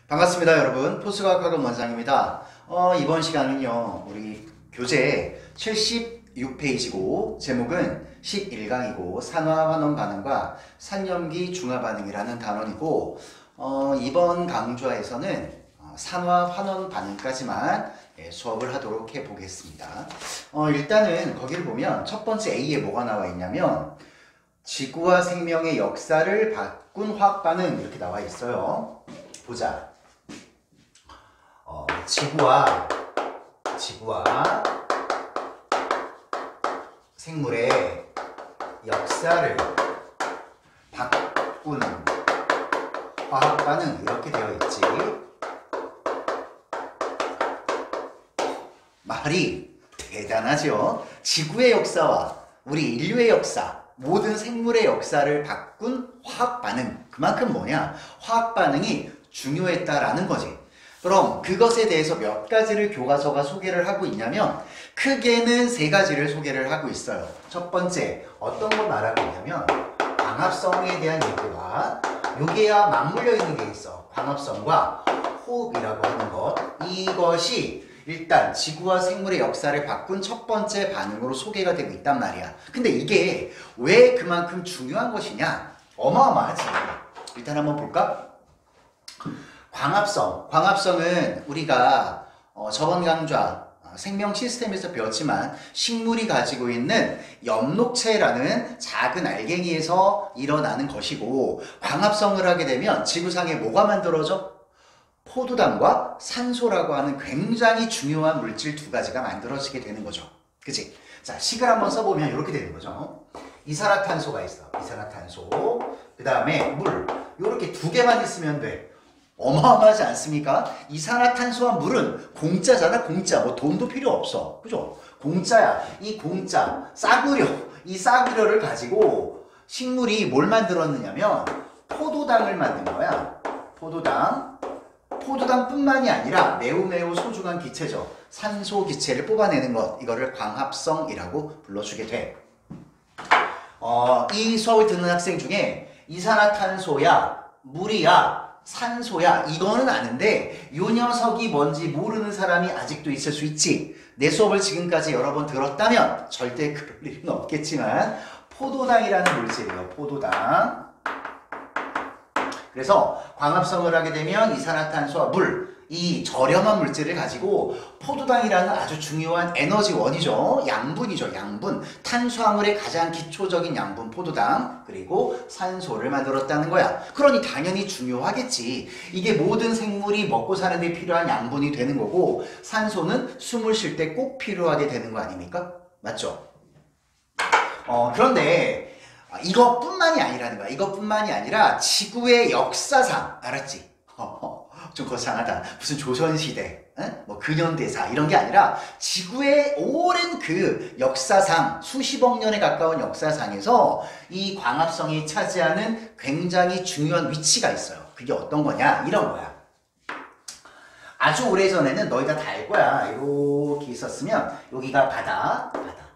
반갑습니다, 여러분. 포스과학학원 원장입니다. 이번 시간은요, 우리 교재 76페이지고, 제목은 11강이고, 산화환원 반응과 산염기 중화 반응이라는 단원이고, 이번 강좌에서는 산화환원 반응까지만 수업을 하도록 해보겠습니다. 일단은 거기를 보면 첫 번째 A에 뭐가 나와 있냐면, 지구와 생명의 역사를 바꾼 화학 반응 이렇게 나와 있어요. 보자. 지구와 생물의 역사를 바꾸는 화학 반응 이렇게 되어 있지. 말이 대단하죠. 지구의 역사와 우리 인류의 역사, 모든 생물의 역사를 바꾼 화학 반응. 그만큼 뭐냐? 화학 반응이 중요했다라는 거지. 그럼 그것에 대해서 몇 가지를 교과서가 소개를 하고 있냐면 크게는 세 가지를 소개를 하고 있어요. 첫 번째, 어떤 걸 말하고 있냐면 광합성에 대한 얘기와 여기와 맞물려 있는 게 있어. 광합성과 호흡이라고 하는 것. 이것이 일단 지구와 생물의 역사를 바꾼 첫 번째 반응으로 소개가 되고 있단 말이야. 근데 이게 왜 그만큼 중요한 것이냐? 어마어마하지. 일단 한번 볼까? 광합성은 우리가 저번 강좌 생명 시스템에서 배웠지만 식물이 가지고 있는 엽록체라는 작은 알갱이에서 일어나는 것이고, 광합성을 하게 되면 지구상에 뭐가 만들어져? 포도당과 산소라고 하는 굉장히 중요한 물질 두 가지가 만들어지게 되는 거죠. 그치? 자, 식을 한번 써보면 이렇게 되는 거죠. 이산화탄소가 있어. 이산화탄소. 그 다음에 물. 이렇게 두 개만 있으면 돼. 어마어마하지 않습니까? 이산화탄소와 물은 공짜잖아, 공짜. 뭐 돈도 필요 없어. 그죠? 공짜야. 이 공짜, 싸구려. 이 싸구려를 가지고 식물이 뭘 만들었느냐면 포도당을 만든 거야. 포도당뿐만이 아니라 매우 소중한 기체죠. 산소 기체를 뽑아내는 것. 이거를 광합성이라고 불러주게 돼. 이 수업을 듣는 학생 중에 이산화탄소야, 물이야, 산소야, 이거는 아는데 이 녀석이 뭔지 모르는 사람이 아직도 있을 수 있지. 내 수업을 지금까지 여러 번 들었다면 절대 그럴 일은 없겠지만 포도당이라는 물질이에요. 포도당. 그래서 광합성을 하게 되면 이산화탄소와 물, 이 저렴한 물질을 가지고 포도당이라는 아주 중요한 에너지원이죠. 양분이죠. 양분. 탄수화물의 가장 기초적인 양분 포도당, 그리고 산소를 만들었다는 거야. 그러니 당연히 중요하겠지. 이게 모든 생물이 먹고 사는 데 필요한 양분이 되는 거고, 산소는 숨을 쉴 때 꼭 필요하게 되는 거 아닙니까? 맞죠? 그런데 이것뿐만이 아니라는 거야. 이것뿐만이 아니라 지구의 역사상, 알았지? 좀 거창하다. 무슨 조선시대, 뭐 근현대사 이런 게 아니라 지구의 오랜 그 역사상, 수십억 년에 가까운 역사상에서 이 광합성이 차지하는 굉장히 중요한 위치가 있어요. 그게 어떤 거냐? 이런 거야. 아주 오래전에는 너희가 다 알 거야. 이렇게 있었으면 여기가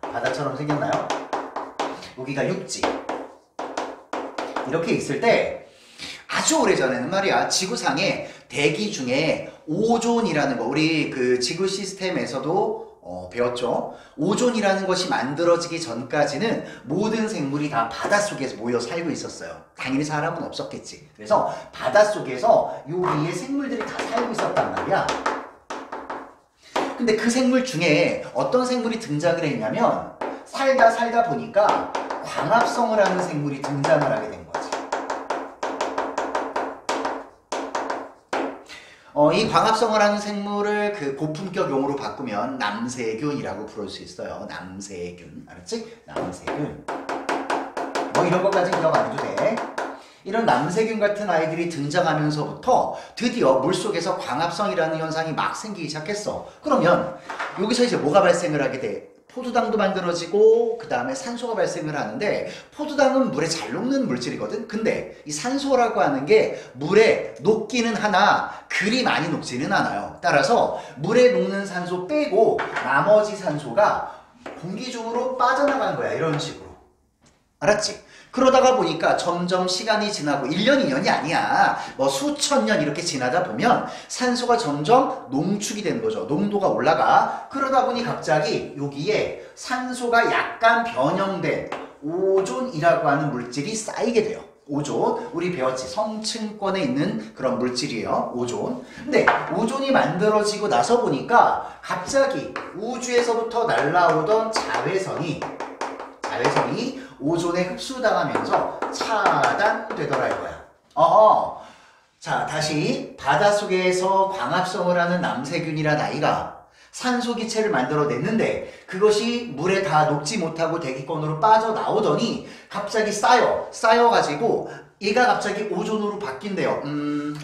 바다처럼 생겼나요? 여기가 육지. 이렇게 있을 때 아주 오래전에는 말이야, 지구상에 대기 중에 오존이라는 거, 우리 그 지구 시스템에서도 배웠죠. 오존이라는 것이 만들어지기 전까지는 모든 생물이 다 바닷속에서 모여 살고 있었어요. 당연히 사람은 없었겠지. 그래서 바닷속에서 요 위에 생물들이 다 살고 있었단 말이야. 근데 그 생물 중에 어떤 생물이 등장을 했냐면 살다 보니까 광합성을 하는 생물이 등장을 하게 된 거지. 이 광합성을 하는 생물을 그 고품격 용어로 바꾸면 남세균이라고 부를 수 있어요. 남세균. 알았지? 남세균. 뭐 이런 것까지 기억 안 해도 돼. 이런 남세균 같은 아이들이 등장하면서부터 드디어 물속에서 광합성이라는 현상이 막 생기기 시작했어. 그러면 여기서 이제 뭐가 발생을 하게 돼? 포도당도 만들어지고 그 다음에 산소가 발생을 하는데, 포도당은 물에 잘 녹는 물질이거든. 근데 이 산소라고 하는 게 물에 녹기는 하나 그리 많이 녹지는 않아요. 따라서 물에 녹는 산소 빼고 나머지 산소가 공기 중으로 빠져나간 거야. 이런 식으로. 알았지? 그러다가 보니까 점점 시간이 지나고 1년, 2년이 아니야. 뭐 수천 년 이렇게 지나다 보면 산소가 점점 농축이 되는 거죠. 농도가 올라가. 그러다 보니 갑자기 여기에 산소가 약간 변형된 오존이라고 하는 물질이 쌓이게 돼요. 오존. 우리 배웠지. 성층권에 있는 그런 물질이에요. 오존. 근데 오존이 만들어지고 나서 보니까 갑자기 우주에서부터 날아오던 자외선이 오존에 흡수당하면서 차단되더라 이거야. 자, 다시 바닷속에서 광합성을 하는 남세균이란 아이가 산소기체를 만들어냈는데 그것이 물에 다 녹지 못하고 대기권으로 빠져나오더니 갑자기 쌓여가지고 얘가 갑자기 오존으로 바뀐대요.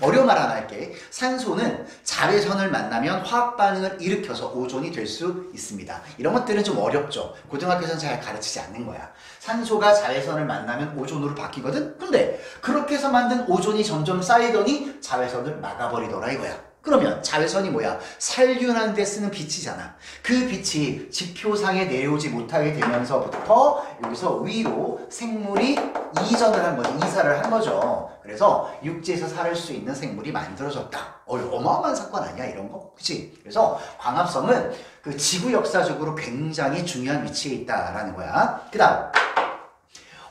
어려운 말 하나 할게. 산소는 자외선을 만나면 화학 반응을 일으켜서 오존이 될 수 있습니다. 이런 것들은 좀 어렵죠. 고등학교에서는 잘 가르치지 않는 거야. 산소가 자외선을 만나면 오존으로 바뀌거든? 근데 그렇게 해서 만든 오존이 점점 쌓이더니 자외선을 막아버리더라 이거야. 그러면 자외선이 뭐야? 살균하는 데 쓰는 빛이잖아. 그 빛이 지표상에 내려오지 못하게 되면서부터 여기서 위로 생물이 이전을 한 거죠. 이사를 한 거죠. 그래서 육지에서 살 수 있는 생물이 만들어졌다. 어마어마한 사건 아니야 이런 거? 그치? 그래서 광합성은 그 지구 역사적으로 굉장히 중요한 위치에 있다라는 거야. 그 다음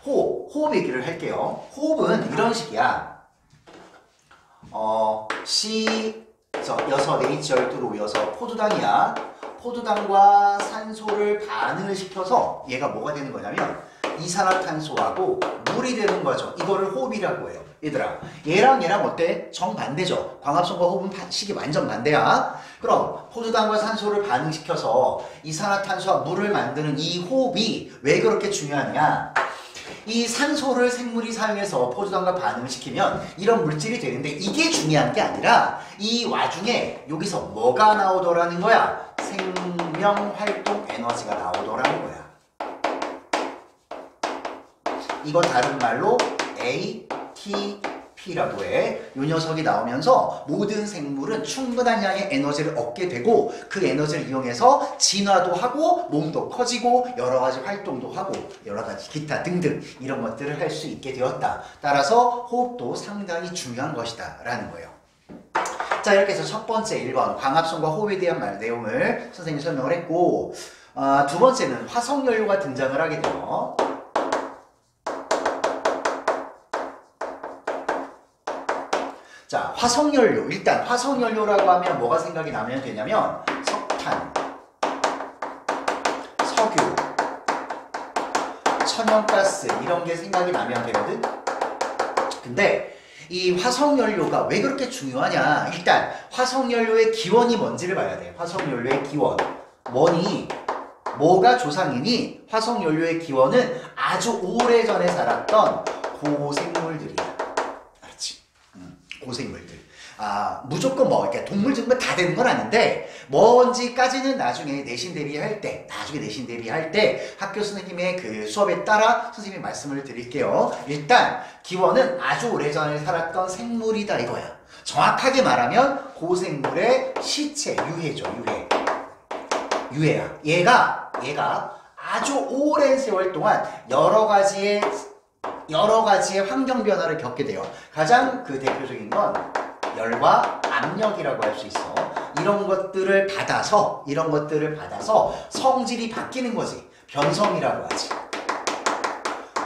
호흡 얘기를 할게요. 호흡은 이런 식이야. 여섯 H12로 이어서 포도당이야. 포도당과 산소를 반응을 시켜서 얘가 뭐가 되는 거냐면 이산화탄소하고 물이 되는 거죠. 이거를 호흡이라고 해요. 얘들아, 얘랑 어때? 정반대죠. 광합성과 호흡은 식이 완전 반대야. 그럼 포도당과 산소를 반응시켜서 이산화탄소와 물을 만드는 이 호흡이 왜 그렇게 중요하냐? 이 산소를 생물이 사용해서 포도당과 반응을 시키면 이런 물질이 되는데 이게 중요한 게 아니라 이 와중에 여기서 뭐가 나오더라는 거야? 생명활동 에너지가 나오더라는 거야. 이거 다른 말로 ATP라고 해. 이 녀석이 나오면서 모든 생물은 충분한 양의 에너지를 얻게 되고 그 에너지를 이용해서 진화도 하고 몸도 커지고 여러 가지 활동도 하고 여러 가지 기타 등등 이런 것들을 할 수 있게 되었다. 따라서 호흡도 상당히 중요한 것이다 라는 거예요. 자, 이렇게 해서 첫 번째 1번 광합성과 호흡에 대한 내용을 선생님이 설명을 했고 두 번째는 화석연료가 등장을 하게 돼요. 자, 화석연료. 일단 화석연료라고 하면 뭐가 생각이 나면 되냐면 석탄, 석유, 천연가스 이런 게 생각이 나면 되거든. 근데 이 화석연료가 왜 그렇게 중요하냐? 일단 화석연료의 기원이 뭔지를 봐야 돼. 화석연료의 기원. 뭐가 조상이니? 화석연료의 기원은 아주 오래전에 살았던 고생물들이야. 고생물들. 무조건 이렇게 동물 증거 다 되는 건 아닌데, 뭔지까지는 나중에 내신 대비할 때 학교 선생님의 그 수업에 따라 선생님이 말씀을 드릴게요. 일단, 기원은 아주 오래전에 살았던 생물이다 이거야. 정확하게 말하면 고생물의 시체, 유해죠, 유해야. 얘가 아주 오랜 세월 동안 여러 가지의 환경 변화를 겪게 돼요. 가장 그 대표적인 건 열과 압력이라고 할 수 있어. 이런 것들을 받아서 성질이 바뀌는 거지. 변성이라고 하지.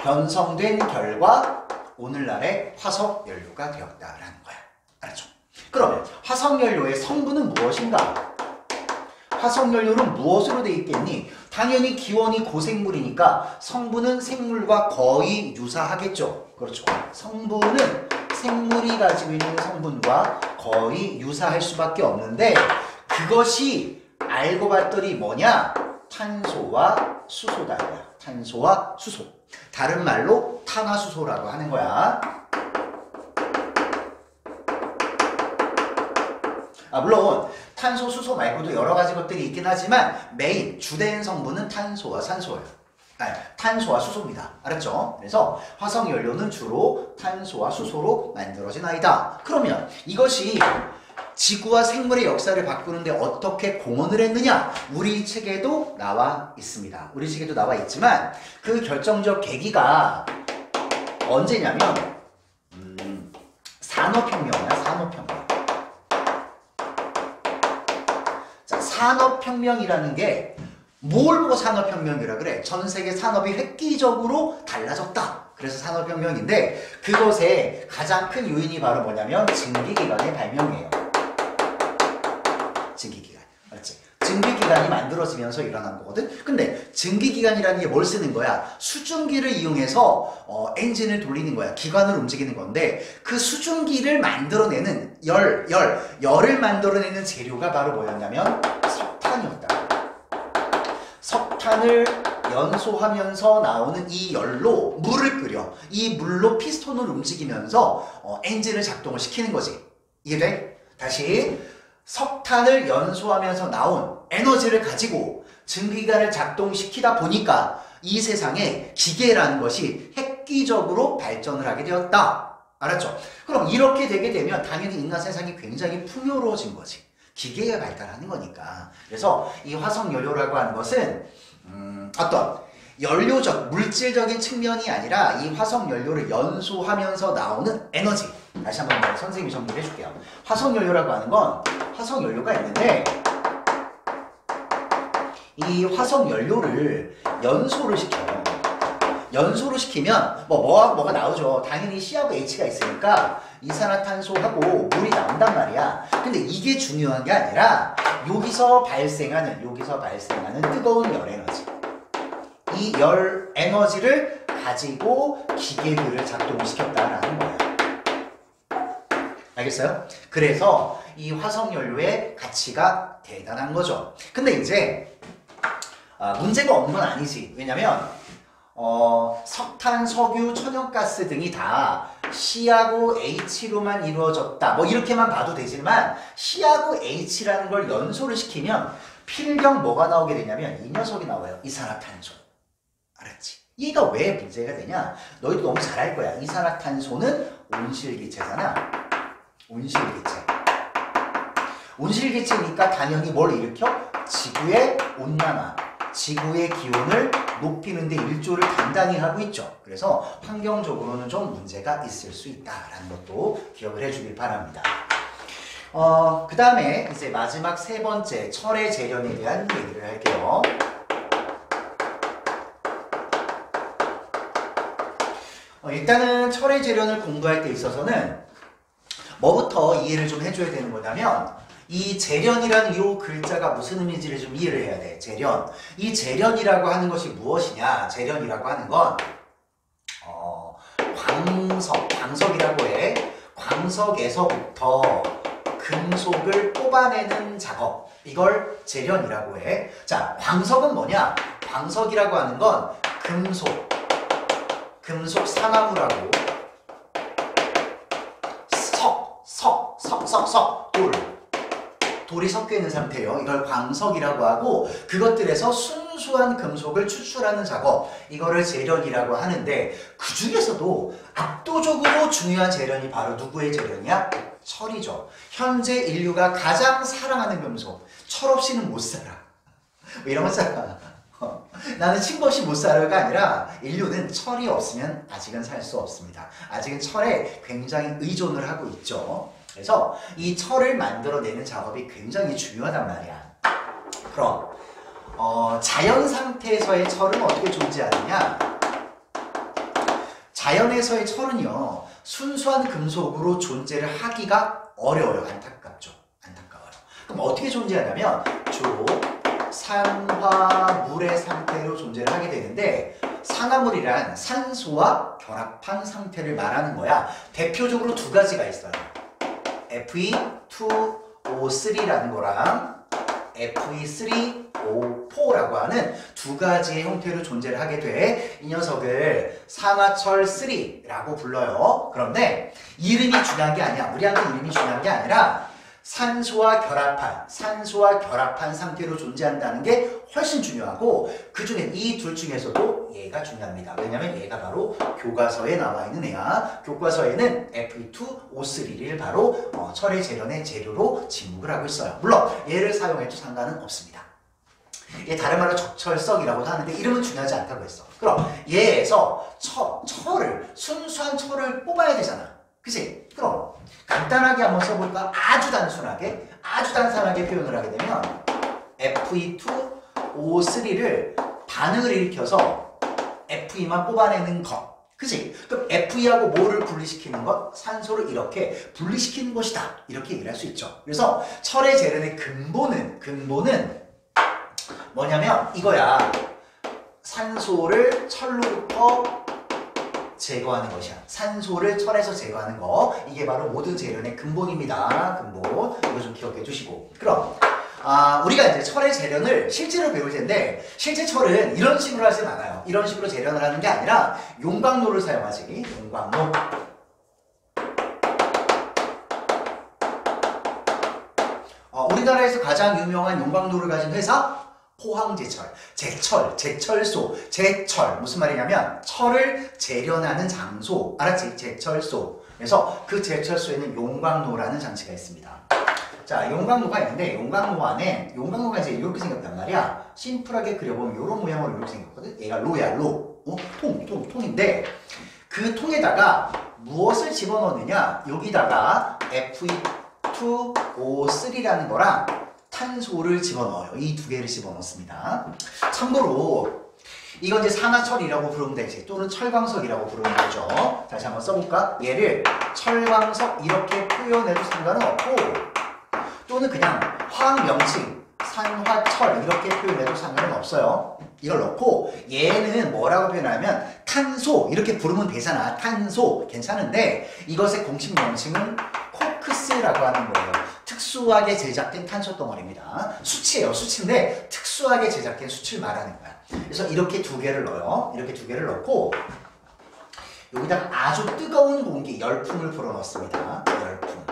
변성된 결과 오늘날의 화석연료가 되었다라는 거야. 알았죠? 그러면 화석연료의 성분은 무엇인가? 화석연료는 무엇으로 되어 있겠니? 당연히 기원이 고생물이니까 성분은 생물과 거의 유사하겠죠. 그렇죠. 성분은 생물이 가지고 있는 성분과 거의 유사할 수밖에 없는데 그것이 알고 봤더니 뭐냐? 탄소와 수소다. 탄소와 수소. 다른 말로 탄화수소라고 하는 거야. 물론 탄소, 수소 말고도 여러 가지 것들이 있긴 하지만 메인, 주된 성분은 탄소와 산소예요. 탄소와 수소입니다. 알았죠? 그래서 화석연료는 주로 탄소와 수소로 만들어진 아이다. 그러면 이것이 지구와 생물의 역사를 바꾸는데 어떻게 공헌을 했느냐? 우리 책에도 나와 있습니다. 우리 책에도 나와 있지만 그 결정적 계기가 언제냐면 산업혁명이야. 산업혁명. 자, 산업혁명이라는 게 뭘 보고 산업혁명이라 그래? 전 세계 산업이 획기적으로 달라졌다. 그래서 산업혁명인데 그것의 가장 큰 요인이 바로 뭐냐면 증기기관의 발명이에요. 증기기관. 맞지? 증기기관이 만들어지면서 일어난 거거든? 근데 증기기관이라는 게 뭘 쓰는 거야? 수증기를 이용해서 엔진을 돌리는 거야. 기관을 움직이는 건데 그 수증기를 만들어내는 열을 만들어내는 재료가 바로 뭐였냐면 석탄이었다. 석탄을 연소하면서 나오는 이 열로 물을 끓여. 이 물로 피스톤을 움직이면서 엔진을 작동을 시키는 거지. 이해돼? 다시 석탄을 연소하면서 나온 에너지를 가지고 증기기관을 작동시키다 보니까 이 세상에 기계라는 것이 획기적으로 발전을 하게 되었다. 알았죠? 그럼 이렇게 되게 되면 당연히 인간 세상이 굉장히 풍요로워진 거지. 기계가 발달하는 거니까. 그래서 이 화석연료라고 하는 것은 어떤 연료적, 물질적인 측면이 아니라 이 화석연료를 연소하면서 나오는 에너지. 다시 한번 선생님이 정리를 해줄게요. 화석연료라고 하는 건 화석연료가 있는데 이 화석연료를 연소를 시켜요. 연소를 시키면 뭐가 나오죠. 당연히 C하고 H가 있으니까 이산화탄소하고 물이 나온단 말이야. 근데 이게 중요한 게 아니라 여기서 발생하는 뜨거운 열 에너지. 이 열 에너지를 가지고 기계들을 작동시켰다라는 거예요. 알겠어요? 그래서 이 화석연료의 가치가 대단한 거죠. 근데 이제 문제가 없는 건 아니지. 왜냐면 석탄, 석유, 천연가스 등이 다 C하고 H로만 이루어졌다. 뭐 이렇게만 봐도 되지만 C하고 H라는 걸 연소를 시키면 필경 뭐가 나오게 되냐면 이 녀석이 나와요. 이산화탄소. 알았지? 얘가 왜 문제가 되냐? 너희도 너무 잘 알 거야. 이산화탄소는 온실기체잖아. 온실기체. 온실기체니까 당연히 뭘 일으켜? 지구의 온난화, 지구의 기온을 높이는 데 일조를 단단히 하고 있죠. 그래서 환경적으로는 좀 문제가 있을 수 있다라는 것도 기억을 해주길 바랍니다. 그 다음에 이제 마지막 세 번째 철의 재련에 대한 얘기를 할게요. 일단은 철의 재련을 공부할 때 있어서는 뭐부터 이해를 좀 해줘야 되는 거냐면 이 재련이라는 이 글자가 무슨 의미인지를 좀 이해를 해야 돼. 재련. 이 재련이라고 하는 것이 무엇이냐? 재련이라고 하는 건 광석이라고 해. 광석에서부터 금속을 뽑아내는 작업. 이걸 재련이라고 해. 자, 광석은 뭐냐? 광석이라고 하는 건 금속 상화물하고 돌이 섞여 있는 상태예요. 이걸 광석이라고 하고 그것들에서 순수한 금속을 추출하는 작업, 이거를 재련이라고 하는데 그 중에서도 압도적으로 중요한 재련이 바로 누구의 재련이야? 철이죠. 현재 인류가 가장 사랑하는 금속. 철 없이는 못 살아. 뭐 이런 거잖아. 나는 친구 없이 못 살아가 아니라 인류는 철이 없으면 아직은 살 수 없습니다. 아직은 철에 굉장히 의존을 하고 있죠. 그래서 이 철을 만들어내는 작업이 굉장히 중요하단 말이야. 그럼 자연 상태에서의 철은 어떻게 존재하느냐? 자연에서의 철은요, 순수한 금속으로 존재를 하기가 어려워요. 안타깝죠. 안타까워요. 그럼 어떻게 존재하냐면 주로 산화, 물의 상태로 존재를 하게 되는데 산화물이란 산소와 결합한 상태를 말하는 거야. 대표적으로 두 가지가 있어요. Fe2O3라는 거랑 Fe3O4라고 하는 두 가지의 형태로 존재를 하게 돼. 이 녀석을 산화철 3라고 불러요. 그런데 이름이 중요한 게 아니야. 우리한테 이름이 중요한 게 아니라 산소와 결합한 상태로 존재한다는 게 훨씬 중요하고 그중에 이 둘 중에서도 얘가 중요합니다. 왜냐면 얘가 바로 교과서에 나와 있는 애야. 교과서에는 Fe2O3를 바로 철의 재련의 재료로 지목을 하고 있어요. 물론 얘를 사용해도 상관은 없습니다. 얘 다른 말로 적철석이라고도 하는데 이름은 중요하지 않다고 했어. 그럼 얘에서 철을 순수한 철을 뽑아야 되잖아. 그치? 그럼 간단하게 한번 써볼까? 아주 단순하게 표현을 하게 되면 Fe2O3를 반응을 일으켜서 Fe만 뽑아내는 것. 그치? 그럼 Fe하고 뭐를 분리시키는 것? 산소를 이렇게 분리시키는 것이다. 이렇게 얘기를 할 수 있죠. 그래서 철의 재련의 근본은 뭐냐면 이거야. 산소를 철로부터 제거하는 것이야. 산소를 철에서 제거하는 거. 이게 바로 모든 재련의 근본입니다. 근본. 이거 좀 기억해 주시고. 그럼 우리가 이제 철의 재련을 실제로 배울 텐데 실제 철은 이런 식으로 하진 않아요. 이런 식으로 재련을 하는 게 아니라 용광로를 사용하지. 용광로. 우리나라에서 가장 유명한 용광로를 가진 회사? 포항제철, 제철소, 제철 무슨 말이냐면 철을 재련하는 장소, 알았지? 제철소. 그래서 그 제철소에는 용광로라는 장치가 있습니다. 자, 용광로가 있는데 용광로가 이제 이렇게 생겼단 말이야. 심플하게 그려보면 이런 모양으로 이렇게 생겼거든. 얘가 로야, 로. 통인데 그 통에다가 무엇을 집어넣느냐? 여기다가 Fe2O3라는 거랑 탄소를 집어넣어요. 이 두 개를 집어넣습니다. 참고로 이건 이제 산화철이라고 부르면 되지. 또는 철광석이라고 부르는 거죠. 다시 한번 써볼까? 얘를 철광석 이렇게 표현해도 상관은 없고 또는 그냥 화학 명칭 산화철 이렇게 표현해도 상관은 없어요. 이걸 넣고 얘는 뭐라고 표현하면 탄소 이렇게 부르면 되잖아. 탄소 괜찮은데 이것의 공식 명칭은 코크스라고 하는 거예요. 특수하게 제작된 탄소 덩어리입니다. 수치예요. 수치인데 특수하게 제작된 수치를 말하는 거야. 그래서 이렇게 두 개를 넣어요. 이렇게 두 개를 넣고 여기다가 아주 뜨거운 공기, 열풍을 불어넣습니다. 열풍.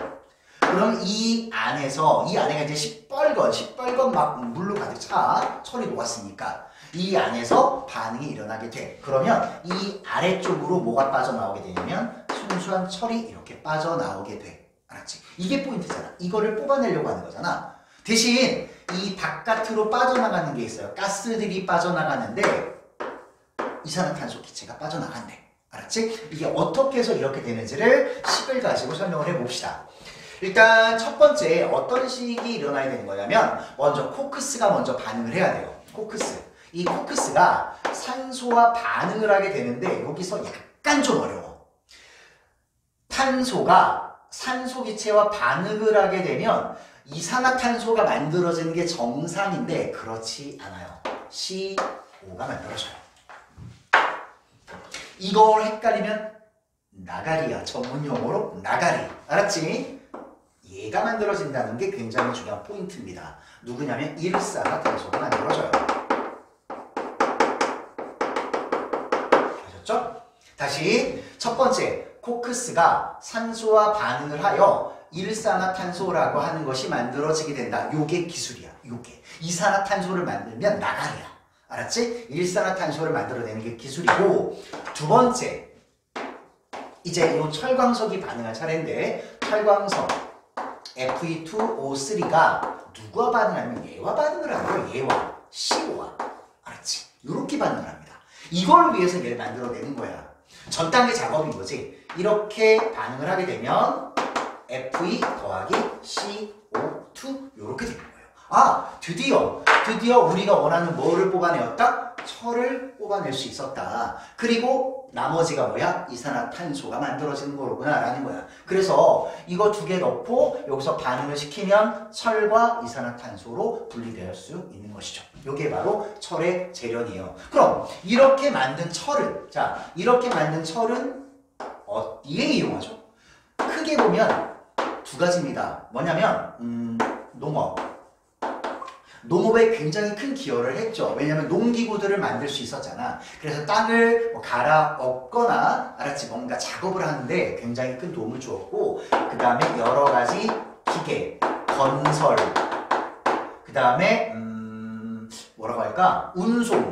그럼 이 안에가 이제 시뻘건 막 물로 가득 차. 철이 녹았으니까. 이 안에서 반응이 일어나게 돼. 그러면 이 아래쪽으로 뭐가 빠져나오게 되냐면 순수한 철이 이렇게 빠져나오게 돼. 알았지? 이게 포인트잖아. 이거를 뽑아내려고 하는 거잖아. 대신 이 바깥으로 빠져나가는 게 있어요. 가스들이 빠져나가는데 이산화탄소 기체가 빠져나간대. 알았지? 이게 어떻게 해서 이렇게 되는지를 식을 가지고 설명을 해봅시다. 일단 첫 번째 어떤 식이 일어나야 되는 거냐면 먼저 코크스가 먼저 반응을 해야 돼요. 코크스. 이 코크스가 산소와 반응을 하게 되는데 여기서 약간 좀 어려워. 탄소가 산소 기체와 반응을 하게 되면 이산화탄소가 만들어지는 게 정상인데 그렇지 않아요. CO가 만들어져요. 이걸 헷갈리면 나가리야. 전문 용어로 나가리. 알았지? 얘가 만들어진다는 게 굉장히 중요한 포인트입니다. 누구냐면 일산화탄소가 만들어져요. 아셨죠? 다시 첫 번째 코크스가 산소와 반응을 하여 일산화탄소라고 하는 것이 만들어지게 된다. 요게 기술이야. 요게. 이산화탄소를 만들면 나가리야. 알았지? 일산화탄소를 만들어내는 게 기술이고 두 번째 이제 이 철광석이 반응할 차례인데 철광석 Fe2O3가 누구와 반응하면 얘와 반응을 하는 거야. 얘와 CO와. 알았지? 요렇게 반응을 합니다. 이걸 위해서 얘를 만들어내는 거야. 전 단계 작업인 거지. 이렇게 반응을 하게 되면 Fe 더하기 CO2 이렇게 되는 거예요. 드디어 우리가 원하는 뭐를 뽑아내었다? 철을 뽑아낼 수 있었다. 그리고 나머지가 뭐야? 이산화탄소가 만들어지는 거구나 라는 거야. 그래서 이거 두 개 넣고 여기서 반응을 시키면 철과 이산화탄소로 분리될 수 있는 것이죠. 이게 바로 철의 재련이에요. 그럼 이렇게 만든 철은 어디에 이용하죠? 크게 보면 두 가지입니다. 뭐냐면 농업에 굉장히 큰 기여를 했죠. 왜냐하면 농기구들을 만들 수 있었잖아. 그래서 땅을 갈아 엎거나 알았지? 뭔가 작업을 하는데 굉장히 큰 도움을 주었고 그 다음에 여러 가지 기계, 건설 그 다음에 뭐라고 할까? 운송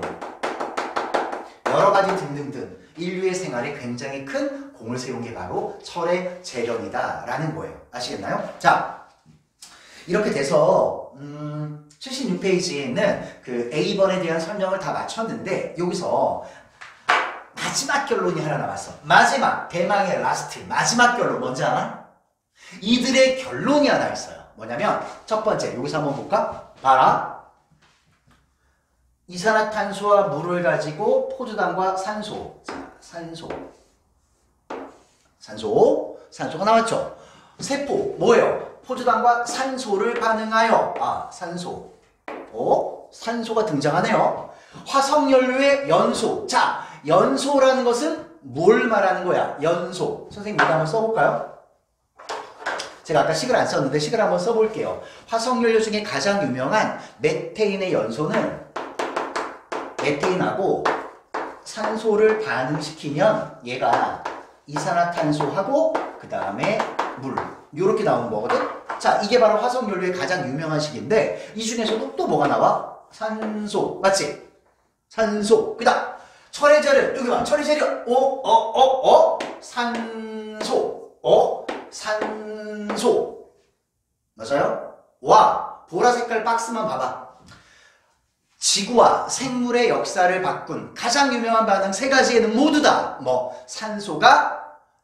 여러 가지 등등등 인류의 생활에 굉장히 큰 공을 세운 게 바로 철의 재련이다 라는 거예요. 아시겠나요? 자, 이렇게 돼서 76페이지에 있는 그 A번에 대한 설명을 다 마쳤는데 여기서 마지막 결론이 하나 남았어. 마지막 대망의 라스트 마지막 결론 뭔지 알아? 이들의 결론이 하나 있어요. 뭐냐면 첫 번째 여기서 한번 볼까? 봐라. 이산화탄소와 물을 가지고 포도당과 산소. 자, 산소가 나왔죠. 세포 뭐예요? 포도당과 산소를 반응하여 산소가 등장하네요. 화석연료의 연소. 자, 연소라는 것은 뭘 말하는 거야? 연소. 선생님 이거 한번 써볼까요? 제가 아까 식을 안 썼는데 식을 한번 써볼게요. 화석연료 중에 가장 유명한 메테인의 연소는 메테인하고 산소를 반응시키면 얘가 이산화탄소하고 그 다음에 물 이렇게 나오는 거거든. 자, 이게 바로 화석연료의 가장 유명한 식인데 이 중에서도 또 뭐가 나와? 산소. 맞지? 산소. 그다음 철의 재료. 여기 봐. 철의 재료. 산소. 산소. 맞아요? 와, 보라 색깔 박스만 봐봐. 지구와 생물의 역사를 바꾼 가장 유명한 반응 세 가지에는 모두 다 산소가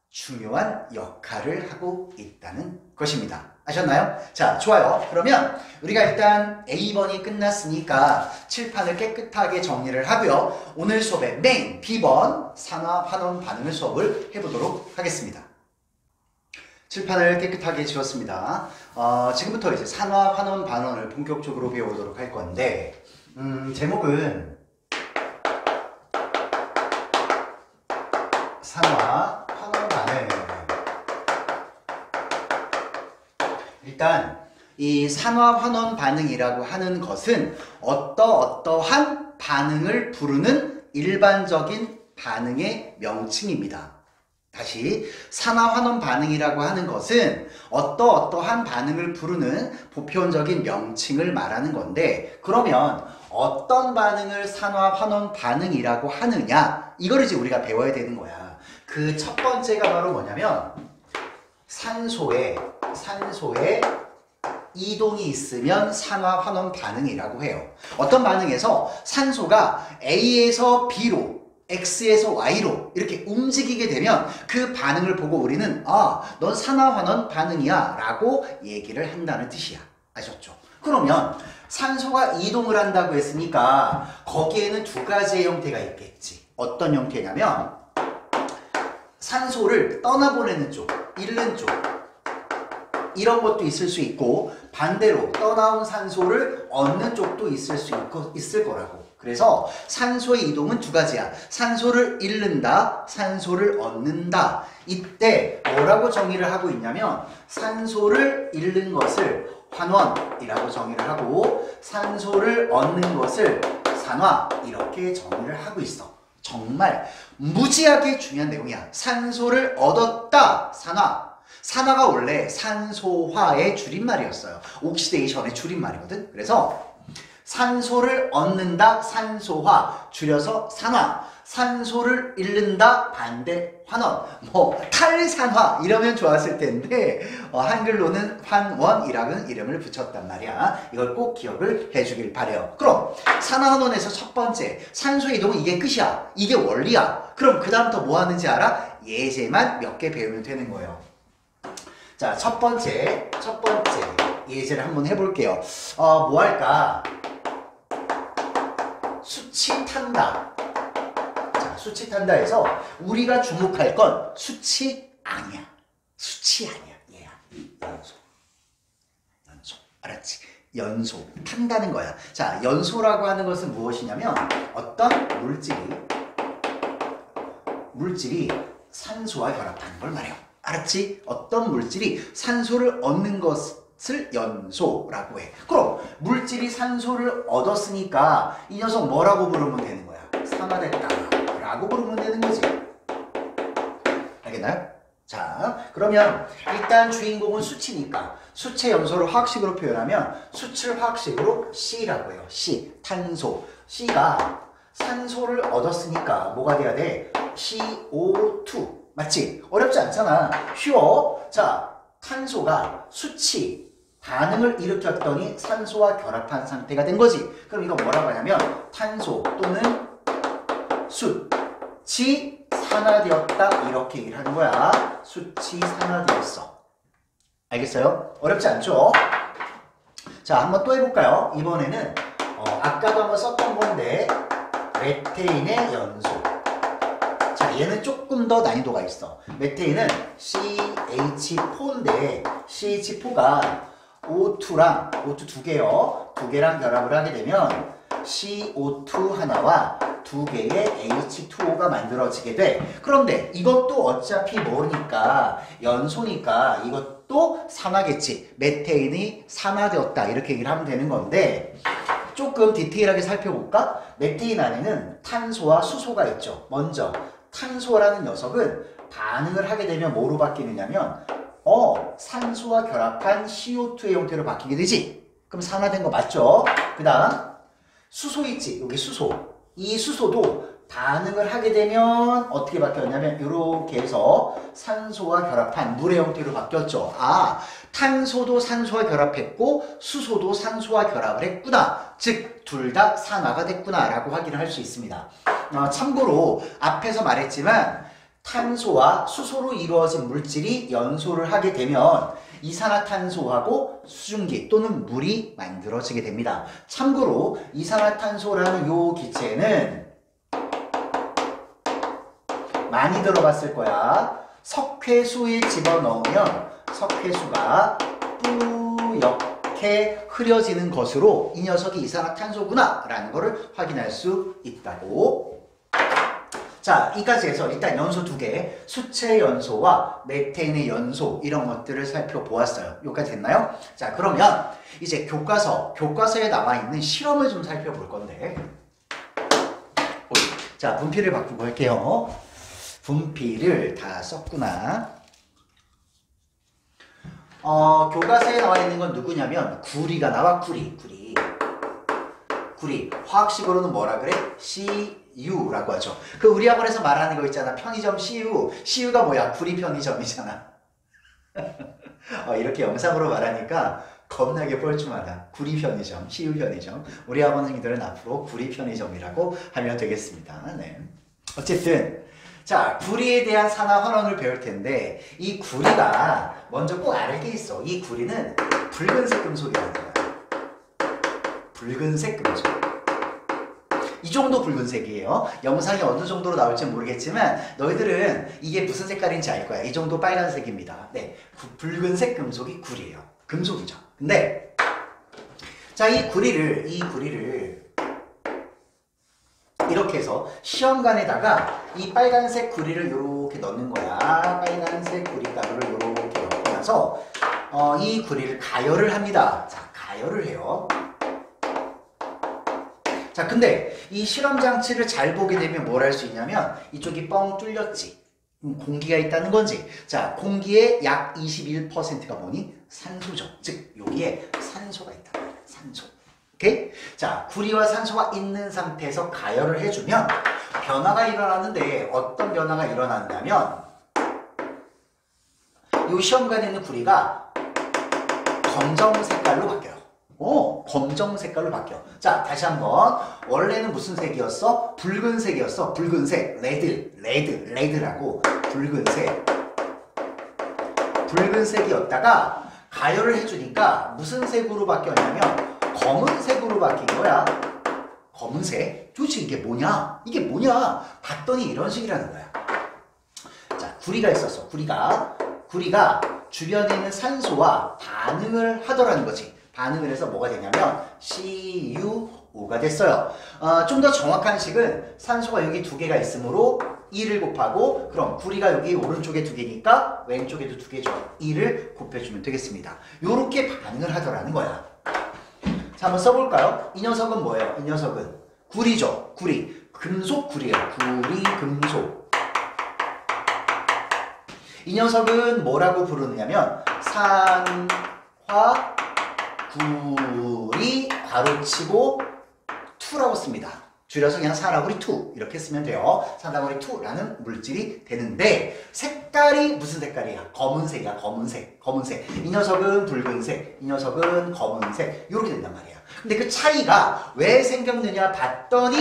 중요한 역할을 하고 있다는 것입니다. 아셨나요? 자, 좋아요. 그러면 우리가 일단 A번이 끝났으니까 칠판을 깨끗하게 정리를 하고요. 오늘 수업의 메인 B번 산화환원 반응을 수업을 해보도록 하겠습니다. 칠판을 깨끗하게 지웠습니다. 지금부터 이제 산화환원 반응을 본격적으로 배워보도록 할 건데 제목은 산화환원 반응. 일단 이 산화환원 반응이라고 하는 것은 어떠한 반응을 부르는 일반적인 반응의 명칭입니다. 다시 산화환원 반응이라고 하는 것은 어떠한 반응을 부르는 보편적인 명칭을 말하는 건데 그러면 어떤 반응을 산화환원 반응이라고 하느냐 이걸 이제 우리가 배워야 되는 거야. 그 첫 번째가 바로 뭐냐면 산소에 이동이 있으면 산화환원 반응이라고 해요. 어떤 반응에서 산소가 A에서 B로 X에서 Y로 이렇게 움직이게 되면 그 반응을 보고 우리는 넌 산화환원 반응이야 라고 얘기를 한다는 뜻이야. 아셨죠? 그러면 산소가 이동을 한다고 했으니까 거기에는 두 가지의 형태가 있겠지. 어떤 형태냐면 산소를 떠나보내는 쪽, 잃는 쪽 이런 것도 있을 수 있고 반대로 떠나온 산소를 얻는 쪽도 있을 거라고. 그래서 산소의 이동은 두 가지야. 산소를 잃는다, 산소를 얻는다. 이때 뭐라고 정의를 하고 있냐면 산소를 잃는 것을 환원이라고 정의를 하고 산소를 얻는 것을 산화 이렇게 정의를 하고 있어. 정말 무지하게 중요한 내용이야. 산소를 얻었다, 산화. 산화가 원래 산소화의 줄임말이었어요. 옥시데이션의 줄임말이거든. 그래서 산소를 얻는다, 산소화, 줄여서 산화. 산소를 잃는다, 반대 환원. 탈산화 이러면 좋았을 텐데 한글로는 환원이라는 이름을 붙였단 말이야. 이걸 꼭 기억을 해주길 바래요. 그럼 산화환원에서 첫 번째 산소 이동은 이게 끝이야. 이게 원리야. 그럼 그 다음부터 뭐 하는지 알아? 예제만 몇 개 배우면 되는 거예요. 자, 첫 번째 예제를 한번 해볼게요. 뭐 할까? 수치 탄다. 자, 수치 탄다에서 우리가 주목할 건 수치 아니야. 수치 아니야. 얘야. 연소. 알았지? 연소. 탄다는 거야. 자, 연소라고 하는 것은 무엇이냐면 어떤 물질이 산소와 결합하는 걸 말해요. 알았지? 어떤 물질이 산소를 얻는 것을 연소라고 해. 그럼 물질이 산소를 얻었으니까 이 녀석 뭐라고 부르면 되는 거야? 산화됐다 라고 부르면 되는 거지. 알겠나요? 자, 그러면 일단 주인공은 수치니까 수체 연소를 화학식으로 표현하면 수치를 화학식으로 C라고 해요. C, 탄소. C가 산소를 얻었으니까 뭐가 돼야 돼? CO2. 맞지? 어렵지 않잖아. 쉬워. 자, 탄소가 수치 반응을 일으켰더니 산소와 결합한 상태가 된 거지. 그럼 이거 뭐라고 하냐면 탄소 또는 숯이 산화되었다 이렇게 얘기를 하는 거야. 숯이 산화되었어. 알겠어요? 어렵지 않죠? 자, 한번 또 해볼까요? 이번에는 아까도 한번 썼던 건데 메테인의 연소. 자, 얘는 조금 더 난이도가 있어. 메테인은 CH4인데 CH4가 O2랑 O2 두 개요. 두 개랑 결합을 하게 되면 CO2 하나와 두 개의 H2O가 만들어지게 돼. 그런데 이것도 어차피 모르니까 연소니까 이것도 산화겠지. 메테인이 산화되었다 이렇게 얘기를 하면 되는 건데 조금 디테일하게 살펴볼까? 메테인 안에는 탄소와 수소가 있죠. 먼저 탄소라는 녀석은 반응을 하게 되면 뭐로 바뀌느냐면 산소와 결합한 CO2의 형태로 바뀌게 되지. 그럼 산화된 거 맞죠? 그 다음 수소 있지. 여기 수소. 이 수소도 반응을 하게 되면 어떻게 바뀌었냐면 이렇게 해서 산소와 결합한 물의 형태로 바뀌었죠. 아, 탄소도 산소와 결합했고 수소도 산소와 결합을 했구나. 즉, 둘 다 산화가 됐구나 라고 확인을 할 수 있습니다. 참고로 앞에서 말했지만 탄소와 수소로 이루어진 물질이 연소를 하게 되면 이산화탄소하고 수증기 또는 물이 만들어지게 됩니다. 참고로 이산화탄소라는 요 기체는 많이 들어봤을 거야. 석회수에 집어넣으면 석회수가 뿌옇게 흐려지는 것으로 이 녀석이 이산화탄소구나 라는 것을 확인할 수 있다고. 자, 이까지 해서 일단 연소 두 개, 수체 연소와 메테인의 연소 이런 것들을 살펴보았어요. 여기까지 됐나요? 자, 그러면 이제 교과서에 나와 있는 실험을 좀 살펴볼 건데 자, 분필을 바꾸고 할게요. 분필을 다 썼구나. 교과서에 나와 있는 건 누구냐면 구리가 나와. 구리. 화학식으로는 뭐라 그래? CU라고 하죠. 그 우리 학원에서 말하는 거 있잖아. 편의점 CU. CU가 뭐야? 구리 편의점이잖아. 이렇게 영상으로 말하니까 겁나게 뻘쭘하다. 구리 편의점, CU 편의점. 우리 학원생들은 앞으로 구리 편의점이라고 하면 되겠습니다. 네. 어쨌든 자, 구리에 대한 산화 환원을 배울 텐데 이 구리가 먼저 꼭 알을 게 있어. 이 구리는 붉은색 금속이라는 거야. 붉은색 금속. 이 정도 붉은색이에요. 영상이 어느 정도로 나올지 모르겠지만 너희들은 이게 무슨 색깔인지 알 거야. 이 정도 빨간색입니다. 네, 붉은색 금속이 구리예요. 금속이죠. 근데 자, 이 구리를 이렇게 해서 시험관에다가 이 빨간색 구리를 이렇게 넣는 거야. 빨간색 구리가루를 이렇게 넣고 나서 이 구리를 가열을 합니다. 자, 가열을 해요. 자, 근데 이 실험 장치를 잘 보게 되면 뭘 할 수 있냐면 이쪽이 뻥 뚫렸지. 공기가 있다는 건지. 자, 공기의 약 21%가 뭐니? 산소죠. 즉 여기에 산소가 있다. 산소. 오케이? 자, 구리와 산소가 있는 상태에서 가열을 해주면 변화가 일어나는데 어떤 변화가 일어나냐면 이 시험관에 있는 구리가 검정 색깔로 바뀌어요. 검정 색깔로 바뀌어. 자, 다시 한번. 원래는 무슨 색이었어? 붉은색이었어. 붉은색. 레드라고. 붉은색이었다가 가열을 해주니까 무슨 색으로 바뀌었냐면 검은색으로 바뀐 거야. 검은색. 도대체 이게 뭐냐? 봤더니 이런 식이라는 거야. 자, 구리가 있었어. 구리가 주변에 있는 산소와 반응을 하더라는 거지. 반응을 해서 뭐가 되냐면 CuO가 됐어요. 좀 더 정확한 식은 산소가 여기 두 개가 있으므로 2를 곱하고 그럼 구리가 여기 오른쪽에 두 개니까 왼쪽에도 두 개죠. 2를 곱해주면 되겠습니다. 요렇게 반응을 하더라는 거야. 자, 한번 써볼까요? 이 녀석은 뭐예요? 이 녀석은 구리죠. 구리. 금속 구리예요. 구리, 금속. 이 녀석은 뭐라고 부르느냐면 산화 구리 괄호치고 2라고 씁니다. 줄여서 그냥 산화구리 2 이렇게 쓰면 돼요. 산화구리 2라는 물질이 되는데 색깔이 무슨 색깔이야? 검은색이야. 검은색. 이 녀석은 붉은색, 이 녀석은 검은색 이렇게 된단 말이야. 근데 그 차이가 왜 생겼느냐 봤더니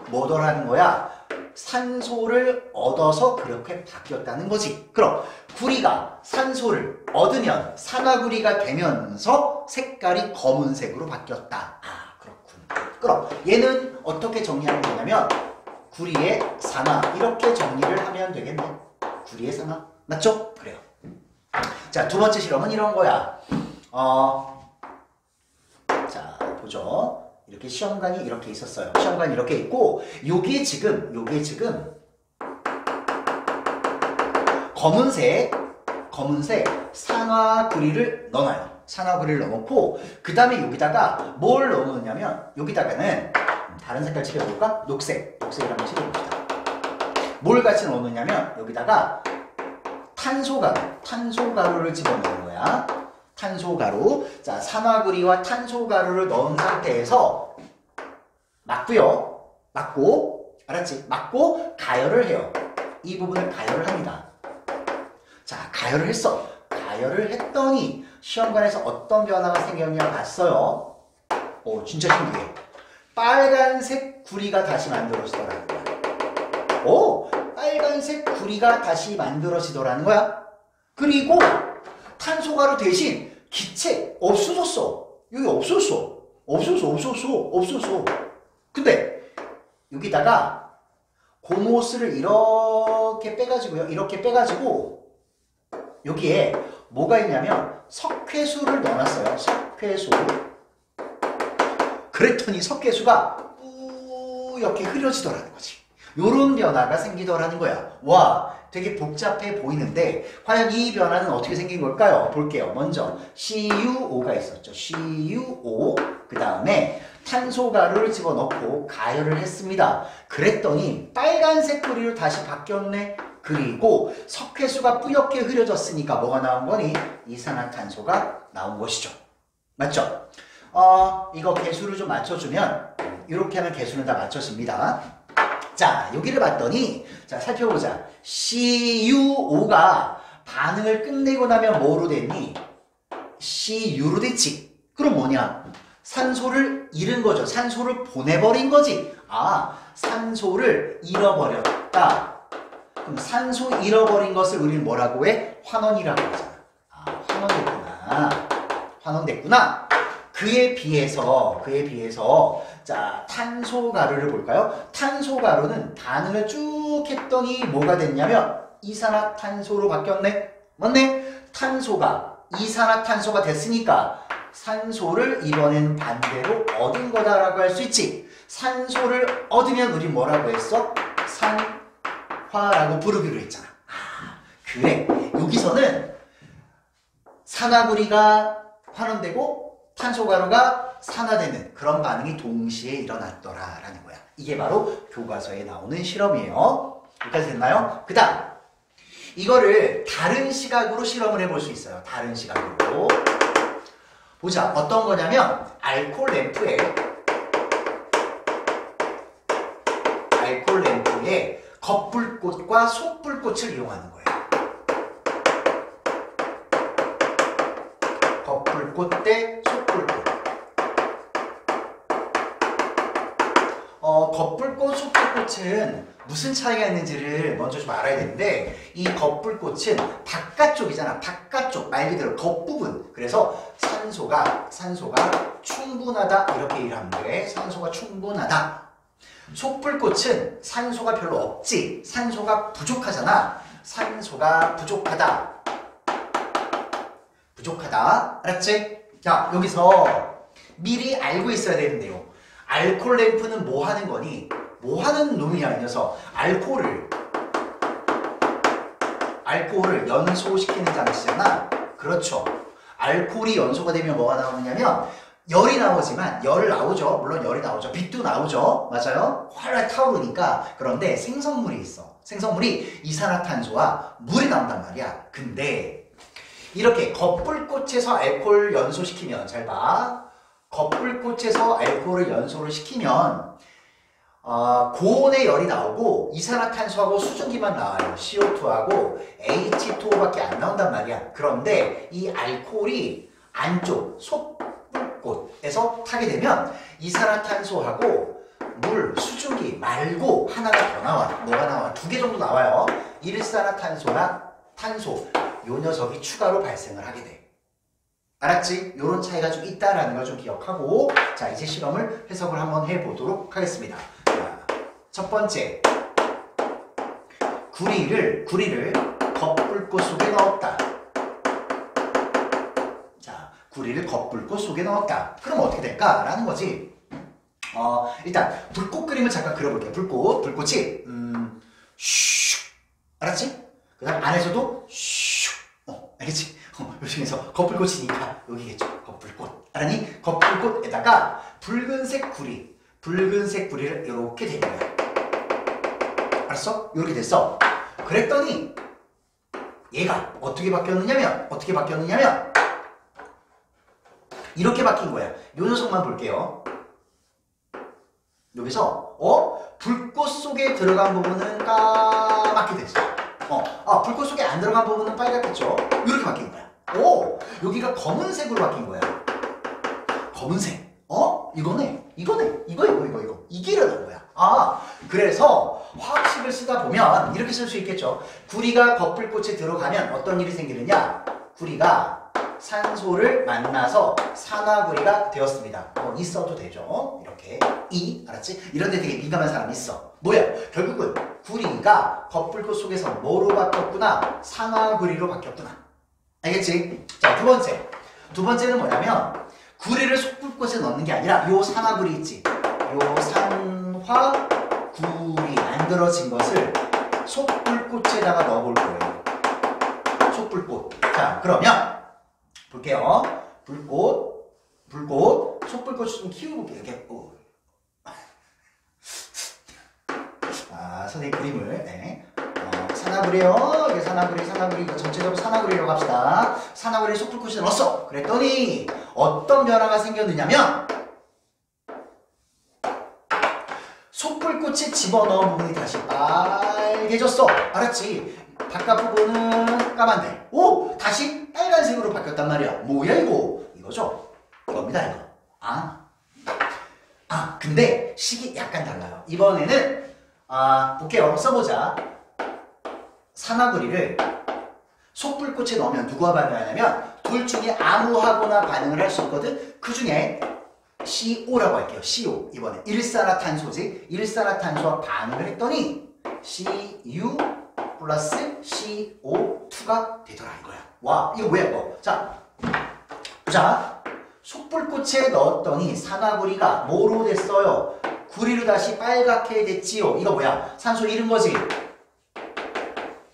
뭐더라는 거야? 산소를 얻어서 그렇게 바뀌었다는 거지. 그럼 구리가 산소를 얻으면 산화구리가 되면서 색깔이 검은색으로 바뀌었다. 아, 그렇군. 그럼 얘는 어떻게 정리하면 되냐면 구리의 산화 이렇게 정리를 하면 되겠네. 구리의 산화 맞죠? 그래요. 자, 두 번째 실험은 이런 거야. 자, 보죠. 이렇게 시험관이 이렇게 있었어요. 시험관이 이렇게 있고 요게 지금 검은색 산화구리를 넣어놔요. 산화구리를 넣어놓고 그 다음에 여기다가 뭘 넣어놓냐면 여기다가는 다른 색깔 칠해볼까? 녹색을 한번 칠해봅시다. 뭘 같이 넣어놓냐면 여기다가 탄소가루를 집어넣는 거야. 탄소가루. 자, 산화구리와 탄소가루를 넣은 상태에서 막고, 알았지? 막고 가열을 해요. 이 부분을 가열을 합니다. 자, 가열을 했어. 가열을 했더니 시험관에서 어떤 변화가 생겼냐 봤어요. 오, 진짜 신기해. 빨간색 구리가 다시 만들어지더라는 거야. 오, 빨간색 구리가 다시 만들어지더라는 거야. 그리고 탄소가루 대신 기체 없어졌어. 여기 없었어. 근데 여기다가 고무호스를 이렇게 빼가지고 여기에 뭐가 있냐면 석회수를 넣어놨어요. 석회수. 그랬더니 석회수가 이렇게 흐려지더라는 거지. 요런 변화가 생기더라는 거야. 와, 되게 복잡해 보이는데 과연 이 변화는 어떻게 생긴 걸까요? 볼게요. 먼저 CuO가 있었죠. CuO. 그 다음에 탄소가루를 집어넣고 가열을 했습니다. 그랬더니 빨간색 구리로 다시 바뀌었네. 그리고 석회수가 뿌옇게 흐려졌으니까 뭐가 나온 거니? 이산화탄소가 나온 것이죠. 맞죠? 이거 개수를 좀 맞춰주면 이렇게 하면 개수는 다 맞춰집니다. 자, 여기를 봤더니 자, 살펴보자. CuO가 반응을 끝내고 나면 뭐로 됐니? Cu로 됐지. 그럼 뭐냐? 산소를 잃은 거죠. 산소를 보내버린 거지. 아, 산소를 잃어버렸다. 그럼 산소 잃어버린 것을 우리는 뭐라고 해? 환원이라고 하잖아. 아, 환원됐구나. 그에 비해서 자, 탄소가루를 볼까요? 탄소가루는 반응을 쭉 했더니 뭐가 됐냐면 이산화탄소로 바뀌었네. 맞네? 탄소가 이산화탄소가 됐으니까 산소를 이번엔 반대로 얻은 거다라고 할 수 있지. 산소를 얻으면 우리 뭐라고 했어? 산화라고 부르기로 했잖아. 아, 그래. 여기서는 산화구리가 환원되고 탄소가루가 산화되는 그런 반응이 동시에 일어났더라라는 거야. 이게 바로 교과서에 나오는 실험이에요. 여기까지 됐나요? 그 다음 이거를 다른 시각으로 실험을 해볼 수 있어요. 다른 시각으로. 보자. 어떤 거냐면 알코올 램프에 겉불꽃과 속불꽃을 이용하는 거예요. 겉불꽃 대 속불꽃. 겉불꽃, 속불꽃은 무슨 차이가 있는지를 먼저 좀 알아야 되는데 이 겉불꽃은 바깥쪽이잖아. 바깥쪽 말 그대로 겉부분. 그래서 산소가 충분하다 이렇게 일하면 돼. 산소가 충분하다. 속불꽃은 산소가 별로 없지. 산소가 부족하잖아. 산소가 부족하다. 알았지? 자, 여기서 미리 알고 있어야 되는데요. 알코올 램프는 뭐 하는 거니? 뭐 하는 놈이야, 이 녀석. 알코올을 연소시키는 장치잖아. 그렇죠. 알코올이 연소가 되면 뭐가 나오느냐면 열이 나오지만 열 나오죠. 물론 열이 나오죠. 빛도 나오죠. 맞아요. 활활 타오르니까. 그런데 생성물이 있어. 생성물이 이산화탄소와 물이 나온단 말이야. 근데 이렇게 겉불꽃에서 알코올 연소시키면 잘 봐. 겉불꽃에서 알코올을 연소를 시키면 고온의 열이 나오고 이산화탄소하고 수증기만 나와요. CO2하고 H2O밖에 안 나온단 말이야. 그런데 이 알코올이 안쪽 속불꽃에서 타게 되면 이산화탄소하고 물, 수증기 말고 하나가 더 나와. 뭐가 나와? 2개 정도 나와요. 일산화탄소나 탄소. 요 녀석이 추가로 발생을 하게 돼. 알았지? 요런 차이가 좀 있다라는 걸 좀 기억하고 자 이제 실험을 해석을 한번 해보도록 하겠습니다. 자, 첫 번째 구리를 겉불꽃 속에 넣었다. 자, 구리를 겉불꽃 속에 넣었다. 그럼 어떻게 될까라는 거지. 일단 불꽃 그림을 잠깐 그려볼게요. 불꽃이 슉 알았지? 그 다음 안에서도 슉 알겠지? 요 중에서 겉불꽃이니까 여기겠죠. 겉불꽃 알았니? 겉불꽃에다가 붉은색 구리를 이렇게 대는 거야. 알았어? 이렇게 됐어. 그랬더니 얘가 어떻게 바뀌었느냐면 이렇게 바뀐 거야. 요 녀석만 볼게요. 여기서 불꽃 속에 들어간 부분은 까맣게 됐어. 불꽃 속에 안 들어간 부분은 빨갛겠죠. 이렇게 바뀐 거야. 여기가 검은색으로 바뀐 거야. 검은색. 이거네. 이거. 이게 일어난 거야. 그래서 화학식을 쓰다 보면 이렇게 쓸 수 있겠죠. 구리가 겉불꽃에 들어가면 어떤 일이 생기느냐. 구리가 산소를 만나서 산화구리가 되었습니다. 있어도 되죠. 이렇게 알았지? 이런 데 되게 민감한 사람이 있어. 뭐야? 결국은 구리가 겉불꽃 속에서 뭐로 바뀌었구나? 산화구리로 바뀌었구나. 알겠지? 자, 두 번째는 뭐냐면 구리를 속불꽃에 넣는 게 아니라 요 산화구리 있지? 요 산화구리 만들어진 것을 속불꽃에다가 넣어볼 거예요. 속불꽃. 자, 그러면 볼게요. 불꽃. 속불꽃 좀 키워볼게요. 이렇게. 선생님 그림을. 네. 산화구리요. 이게 산화구리. 이거 전체적으로 산화구리라고 합시다. 산화구리 속불꽃에 넣었어. 그랬더니 어떤 변화가 생겼느냐면 속불꽃에 집어넣은 부분이 다시 빨개졌어. 알았지? 바깥 부분은 까만데 다시 빨간색으로 바뀌었단 말이야. 뭐야 이거? 이거죠? 이겁니다 이거. 근데 식이 약간 달라요. 이번에는 볼게요. 써보자. 산화구리를 속불꽃에 넣으면 누구와 반응하냐면 둘 중에 아무하거나 반응을 할 수 있거든. 그 중에 CO라고 할게요. CO. 이번에 일산화탄소지. 일산화탄소와 반응을 했더니 CU 플러스 CO2가 되더라 이거야. 와, 이거 뭐야 이거? 자, 보자. 속불꽃에 넣었더니 산화구리가 뭐로 됐어요? 구리로 다시 빨갛게 됐지요. 이거 뭐야? 산소 잃은 거지?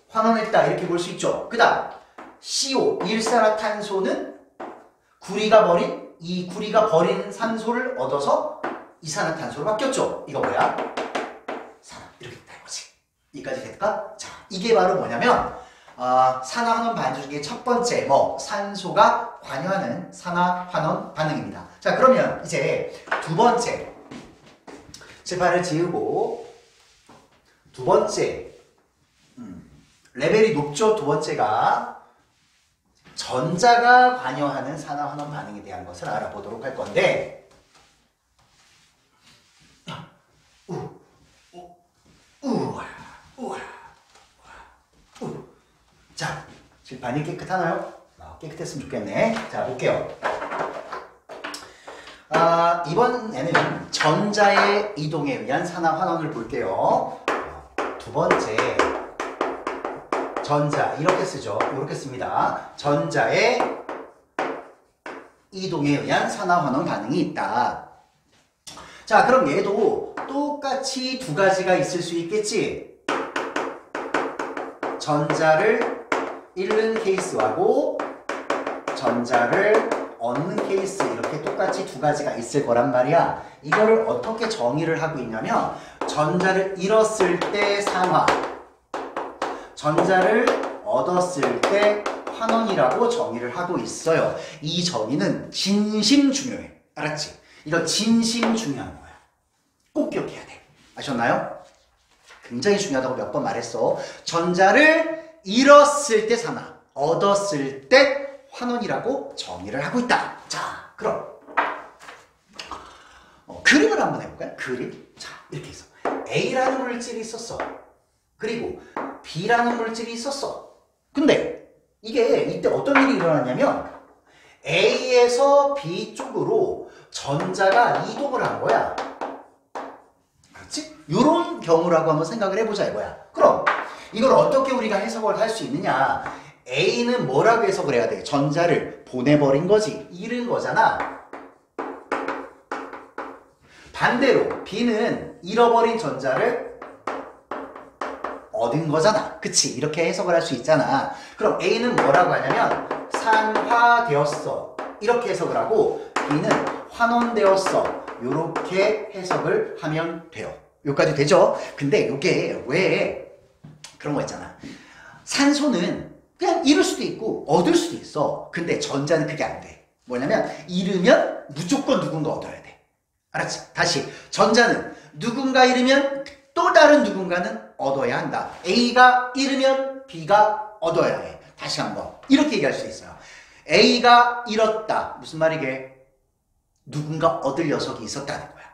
환원했다 이렇게 볼 수 있죠. 그 다음 CO, 일산화탄소는 구리가 버린 산소를 얻어서 이산화탄소로 바뀌었죠. 이거 뭐야? 산화. 이렇게 됐다 이거지. 여기까지 될까? 자, 이게 바로 뭐냐면 산화환원 반응 중에 첫 번째 산소가 관여하는 산화환원 반응입니다. 자, 그러면 이제 두 번째 칠판을 지우고 두 번째 레벨이 높죠. 두 번째가 전자가 관여하는 산화환원 반응에 대한 것을 알아보도록 할 건데 자, 칠판이 깨끗하나요? 깨끗했으면 좋겠네. 자, 볼게요. 이번에는 전자의 이동에 의한 산화환원을 볼게요. 두 번째 전자 이렇게 쓰죠. 이렇게 씁니다. 전자의 이동에 의한 산화환원 반응이 있다. 자, 그럼 얘도 똑같이 두 가지가 있을 수 있겠지. 전자를 잃는 케이스하고 전자를 얻는 케이스 이렇게 똑같이 두 가지가 있을 거란 말이야. 이거를 어떻게 정의를 하고 있냐면 전자를 잃었을 때 산화, 전자를 얻었을 때 환원이라고 정의를 하고 있어요. 이 정의는 진심 중요해. 알았지? 이거 진심 중요한 거야. 꼭 기억해야 돼. 아셨나요? 굉장히 중요하다고 몇 번 말했어. 전자를 잃었을 때 산화, 얻었을 때 환원이라고 정의를 하고 있다. 자, 그럼 그림을 한번 해볼까요? 그림. 자, 이렇게 해서 A라는 물질이 있었어. 그리고 B라는 물질이 있었어. 근데 이게 이때 어떤 일이 일어났냐면 A에서 B 쪽으로 전자가 이동을 한 거야. 그렇지? 이런 경우라고 한번 생각을 해보자 이거야. 그럼 이걸 어떻게 우리가 해석을 할 수 있느냐? A는 뭐라고 해석을 해야 돼? 전자를 보내버린 거지. 잃은 거잖아. 반대로 B는 잃어버린 전자를 얻은 거잖아. 그치? 이렇게 해석을 할 수 있잖아. 그럼 A는 뭐라고 하냐면 산화되었어. 이렇게 해석을 하고 B는 환원되었어. 이렇게 해석을 하면 돼요. 여기까지 되죠? 근데 이게 왜 그런 거 있잖아. 산소는 그냥 잃을 수도 있고 얻을 수도 있어. 근데 전자는 그게 안 돼. 뭐냐면 잃으면 무조건 누군가 얻어야 돼. 알았지? 다시 전자는 누군가 잃으면 또 다른 누군가는 얻어야 한다. A가 잃으면 B가 얻어야 해. 다시 한번 이렇게 얘기할 수 있어요. A가 잃었다. 무슨 말이게? 누군가 얻을 녀석이 있었다는 거야.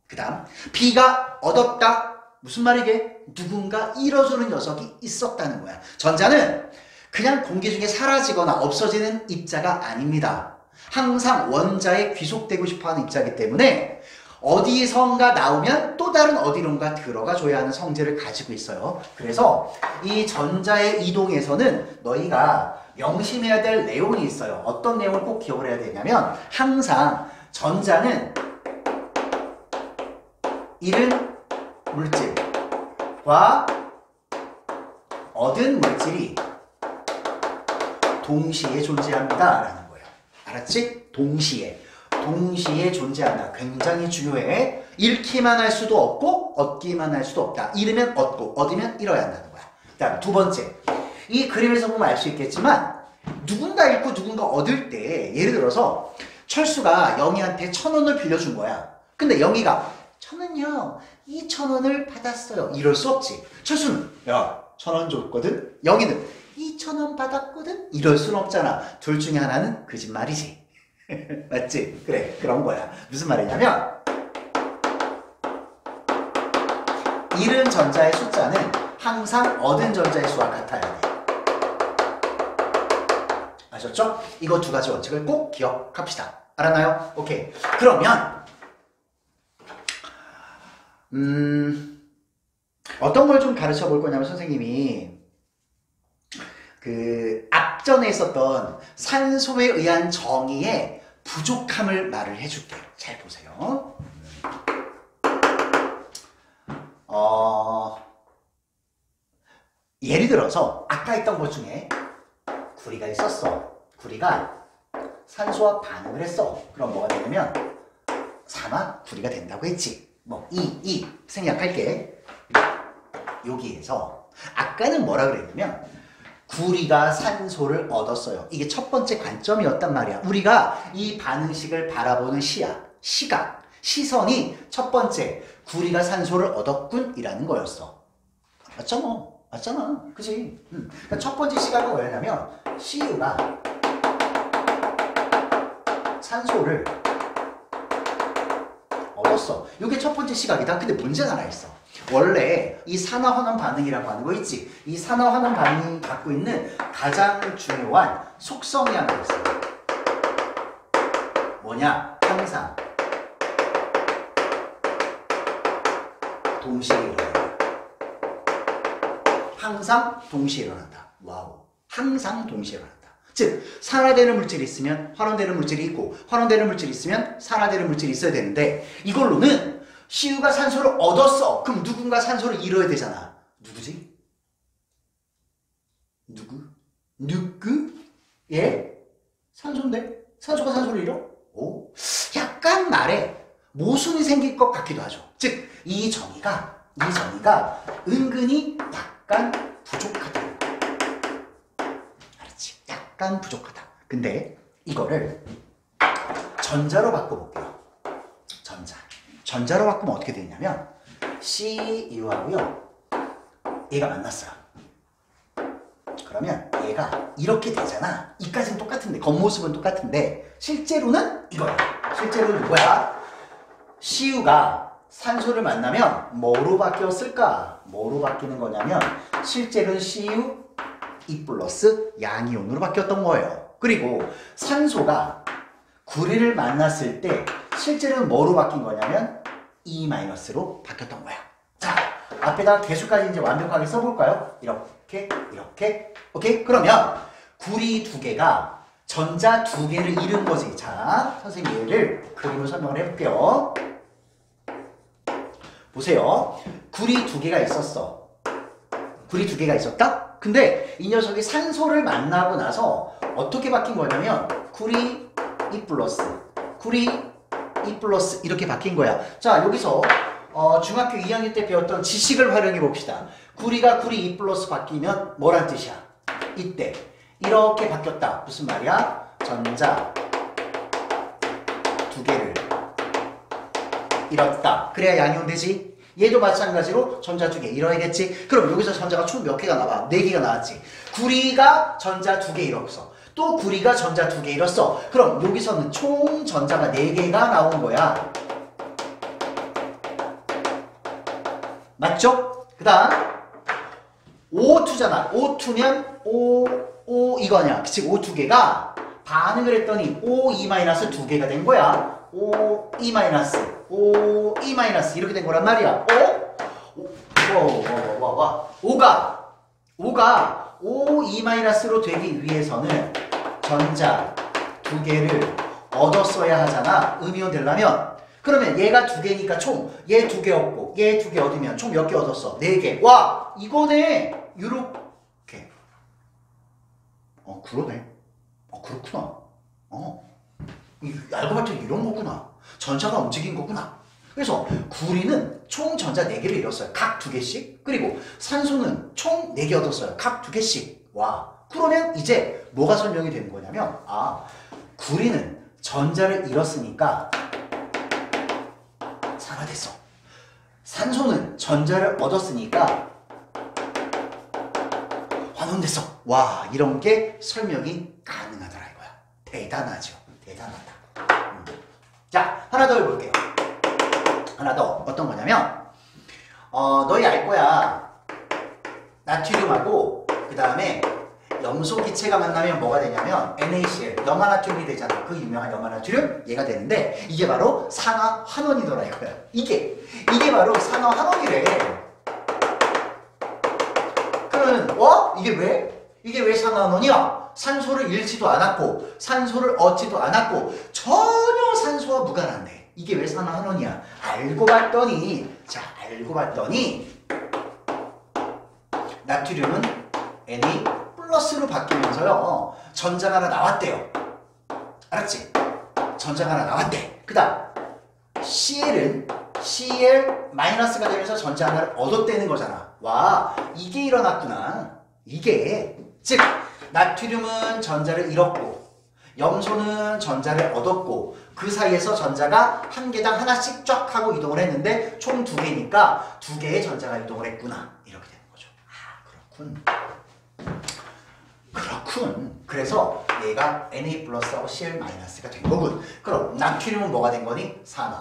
그 다음 B가 얻었다. 무슨 말이게? 누군가 잃어주는 녀석이 있었다는 거야. 전자는 그냥 공기 중에 사라지거나 없어지는 입자가 아닙니다. 항상 원자에 귀속되고 싶어하는 입자이기 때문에 어디선가 나오면 또 다른 어디론가 들어가 줘야 하는 성질을 가지고 있어요. 그래서 이 전자의 이동에서는 너희가 명심해야 될 내용이 있어요. 어떤 내용을 꼭 기억을 해야 되냐면 항상 전자는 잃은 물질과 얻은 물질이 동시에 존재합니다 라는 거예요. 알았지? 동시에 존재한다. 굉장히 중요해. 잃기만 할 수도 없고 얻기만 할 수도 없다. 잃으면 얻고 얻으면 잃어야 한다는 거야. 다음 두 번째, 이 그림에서 보면 알 수 있겠지만 누군가 잃고 누군가 얻을 때 예를 들어서 철수가 영희한테 1,000원을 빌려준 거야. 근데 영희가 저는요 2,000원을 받았어요. 이럴 수 없지. 철수는 야 1,000원 줬거든. 영희는 2,000원 받았거든. 이럴 순 없잖아. 둘 중에 하나는 거짓말이지. 맞지? 그래, 그런 거야. 무슨 말이냐면 잃은 전자의 숫자는 항상 얻은 전자의 수와 같아야 돼. 아셨죠? 이거 두 가지 원칙을 꼭 기억합시다. 알았나요? 오케이. 그러면 어떤 걸 좀 가르쳐 볼 거냐면 선생님이 그 앞전에 있었던 산소에 의한 정의의 부족함을 말을 해줄게요. 잘 보세요. 예를 들어서 아까 했던 것 중에 구리가 있었어. 구리가 산소와 반응을 했어. 그럼 뭐가 되냐면 산화 구리가 된다고 했지. 뭐 이 생략할게. 여기에서 아까는 뭐라 그랬냐면 구리가 산소를 얻었어요. 이게 첫 번째 관점이었단 말이야. 우리가 이 반응식을 바라보는 시각, 시선이 첫 번째 구리가 산소를 얻었군 이라는 거였어. 맞잖아. 그치? 그러니까 첫 번째 시각은 뭐였냐면 CU가 산소를 얻었어. 이게 첫 번째 시각이다. 근데 문제가 하나 있어. 원래 이 산화환원 반응이라고 하는 거 있지? 이 산화환원 반응이 갖고 있는 가장 중요한 속성이 하나 있어요. 뭐냐? 항상 동시에 일어난다. 항상 동시에 일어난다. 와우. 항상 동시에 일어난다. 즉 산화되는 물질이 있으면 환원되는 물질이 있고 환원되는 물질이 있으면 산화되는 물질이 있어야 되는데 이걸로는 CU가 산소를 얻었어. 그럼 누군가 산소를 잃어야 되잖아. 누구지? 누구? 예? 산소인데? 산소가 산소를 잃어? 오, 약간 말에 모순이 생길 것 같기도 하죠. 즉, 이 정의가 은근히 약간 부족하다. 알았지? 약간 부족하다. 근데 이거를 전자로 바꿔볼게요. 전자로 바꾸면 어떻게 되냐면 CU하고요. 얘가 만났어요. 그러면 얘가 이렇게 되잖아. 이까지는 똑같은데, 겉모습은 똑같은데 실제로는 이거야. 실제로는 뭐야? CU가 산소를 만나면 뭐로 바뀌었을까? 뭐로 바뀌는 거냐면 실제로는 CU 2 플러스 양이온으로 바뀌었던 거예요. 그리고 산소가 구리를 만났을 때 실제로는 뭐로 바뀐 거냐면 E 마이너스로 바뀌었던 거야. 자, 앞에다가 개수까지 이제 완벽하게 써볼까요? 이렇게, 이렇게. 오케이? 그러면 구리 두 개가 전자 두 개를 잃은 거지. 자, 선생님 얘를 그림으로 설명을 해볼게요. 보세요. 구리 두 개가 있었어. 구리 두 개가 있었다? 근데 이 녀석이 산소를 만나고 나서 어떻게 바뀐 거냐면 구리 2 플러스, 구리 2 플러스 이렇게 바뀐 거야. 자, 여기서 중학교 2학년 때 배웠던 지식을 활용해 봅시다. 구리가 구리 2 플러스 바뀌면 뭐란 뜻이야? 이때 이렇게 바뀌었다. 무슨 말이야? 전자 두 개를 잃었다. 그래야 양이온 되지? 얘도 마찬가지로 전자 두 개 잃어야겠지? 그럼 여기서 전자가 총 몇 개가 나와? 4개가 나왔지. 구리가 전자 두 개 잃었어. 또 구리가 전자 두 개 잃었어. 그럼 여기서는 총 전자가 4개가 나온 거야. 맞죠? 그 다음 O2잖아. O2면 O 이거냐. 그치? O 두 개가 반응을 했더니 O2- 두 개가 된 거야. O2- O2- 이렇게 된 거란 말이야. O가 O2-로 되기 위해서는 전자 두 개를 얻었어야 하잖아. 음이온 되려면. 그러면 얘가 두 개니까 총 얘 두 개 얻고 얘 두 개 얻으면 총 몇 개 얻었어? 4개. 와, 이거네. 요렇게. 그러네. 그렇구나. 알고 봤더니 이런 거구나. 전자가 움직인 거구나. 그래서 구리는 총 전자 4개를 잃었어요. 각 2개씩. 그리고 산소는 총 4개 얻었어요. 각 2개씩. 와. 그러면 이제 뭐가 설명이 되는 거냐면, 구리는 전자를 잃었으니까 산화됐어. 산소는 전자를 얻었으니까 환원됐어. 와, 이런 게 설명이 가능하더라 이거야. 대단하죠. 대단하다. 자, 하나 더 해볼게요. 하나 더. 어떤 거냐면 너희 알 거야. 나트륨하고 그 다음에 염소 기체가 만나면 뭐가 되냐면 NaCl, 염화나트륨이 되잖아. 그 유명한 염화나트륨 얘가 되는데 이게 바로 산화환원이더라 이거야. 이게 바로 산화환원이래. 그러면 이게 왜 산화환원이야? 산소를 잃지도 않았고 산소를 얻지도 않았고 전혀 산소와 무관한데 이게 왜 산화환원이야? 알고 봤더니 나트륨은 Na 플러스로 바뀌면서요 전자가 하나 나왔대요. 알았지? 전자가 하나 나왔대. 그 다음 Cl은 Cl 마이너스가 되면서 전자 하나를 얻었다는 거잖아. 와, 이게 일어났구나. 이게 즉 나트륨은 전자를 잃었고 염소는 전자를 얻었고 그 사이에서 전자가 한 개당 하나씩 쫙 하고 이동을 했는데 총 2개니까 2개의 전자가 이동을 했구나. 이렇게 되는 거죠. 그렇군. 그래서 얘가 Na 플러스하고 Cl 마이너스가 된 거군. 그럼 나트륨은 뭐가 된 거니? 산화.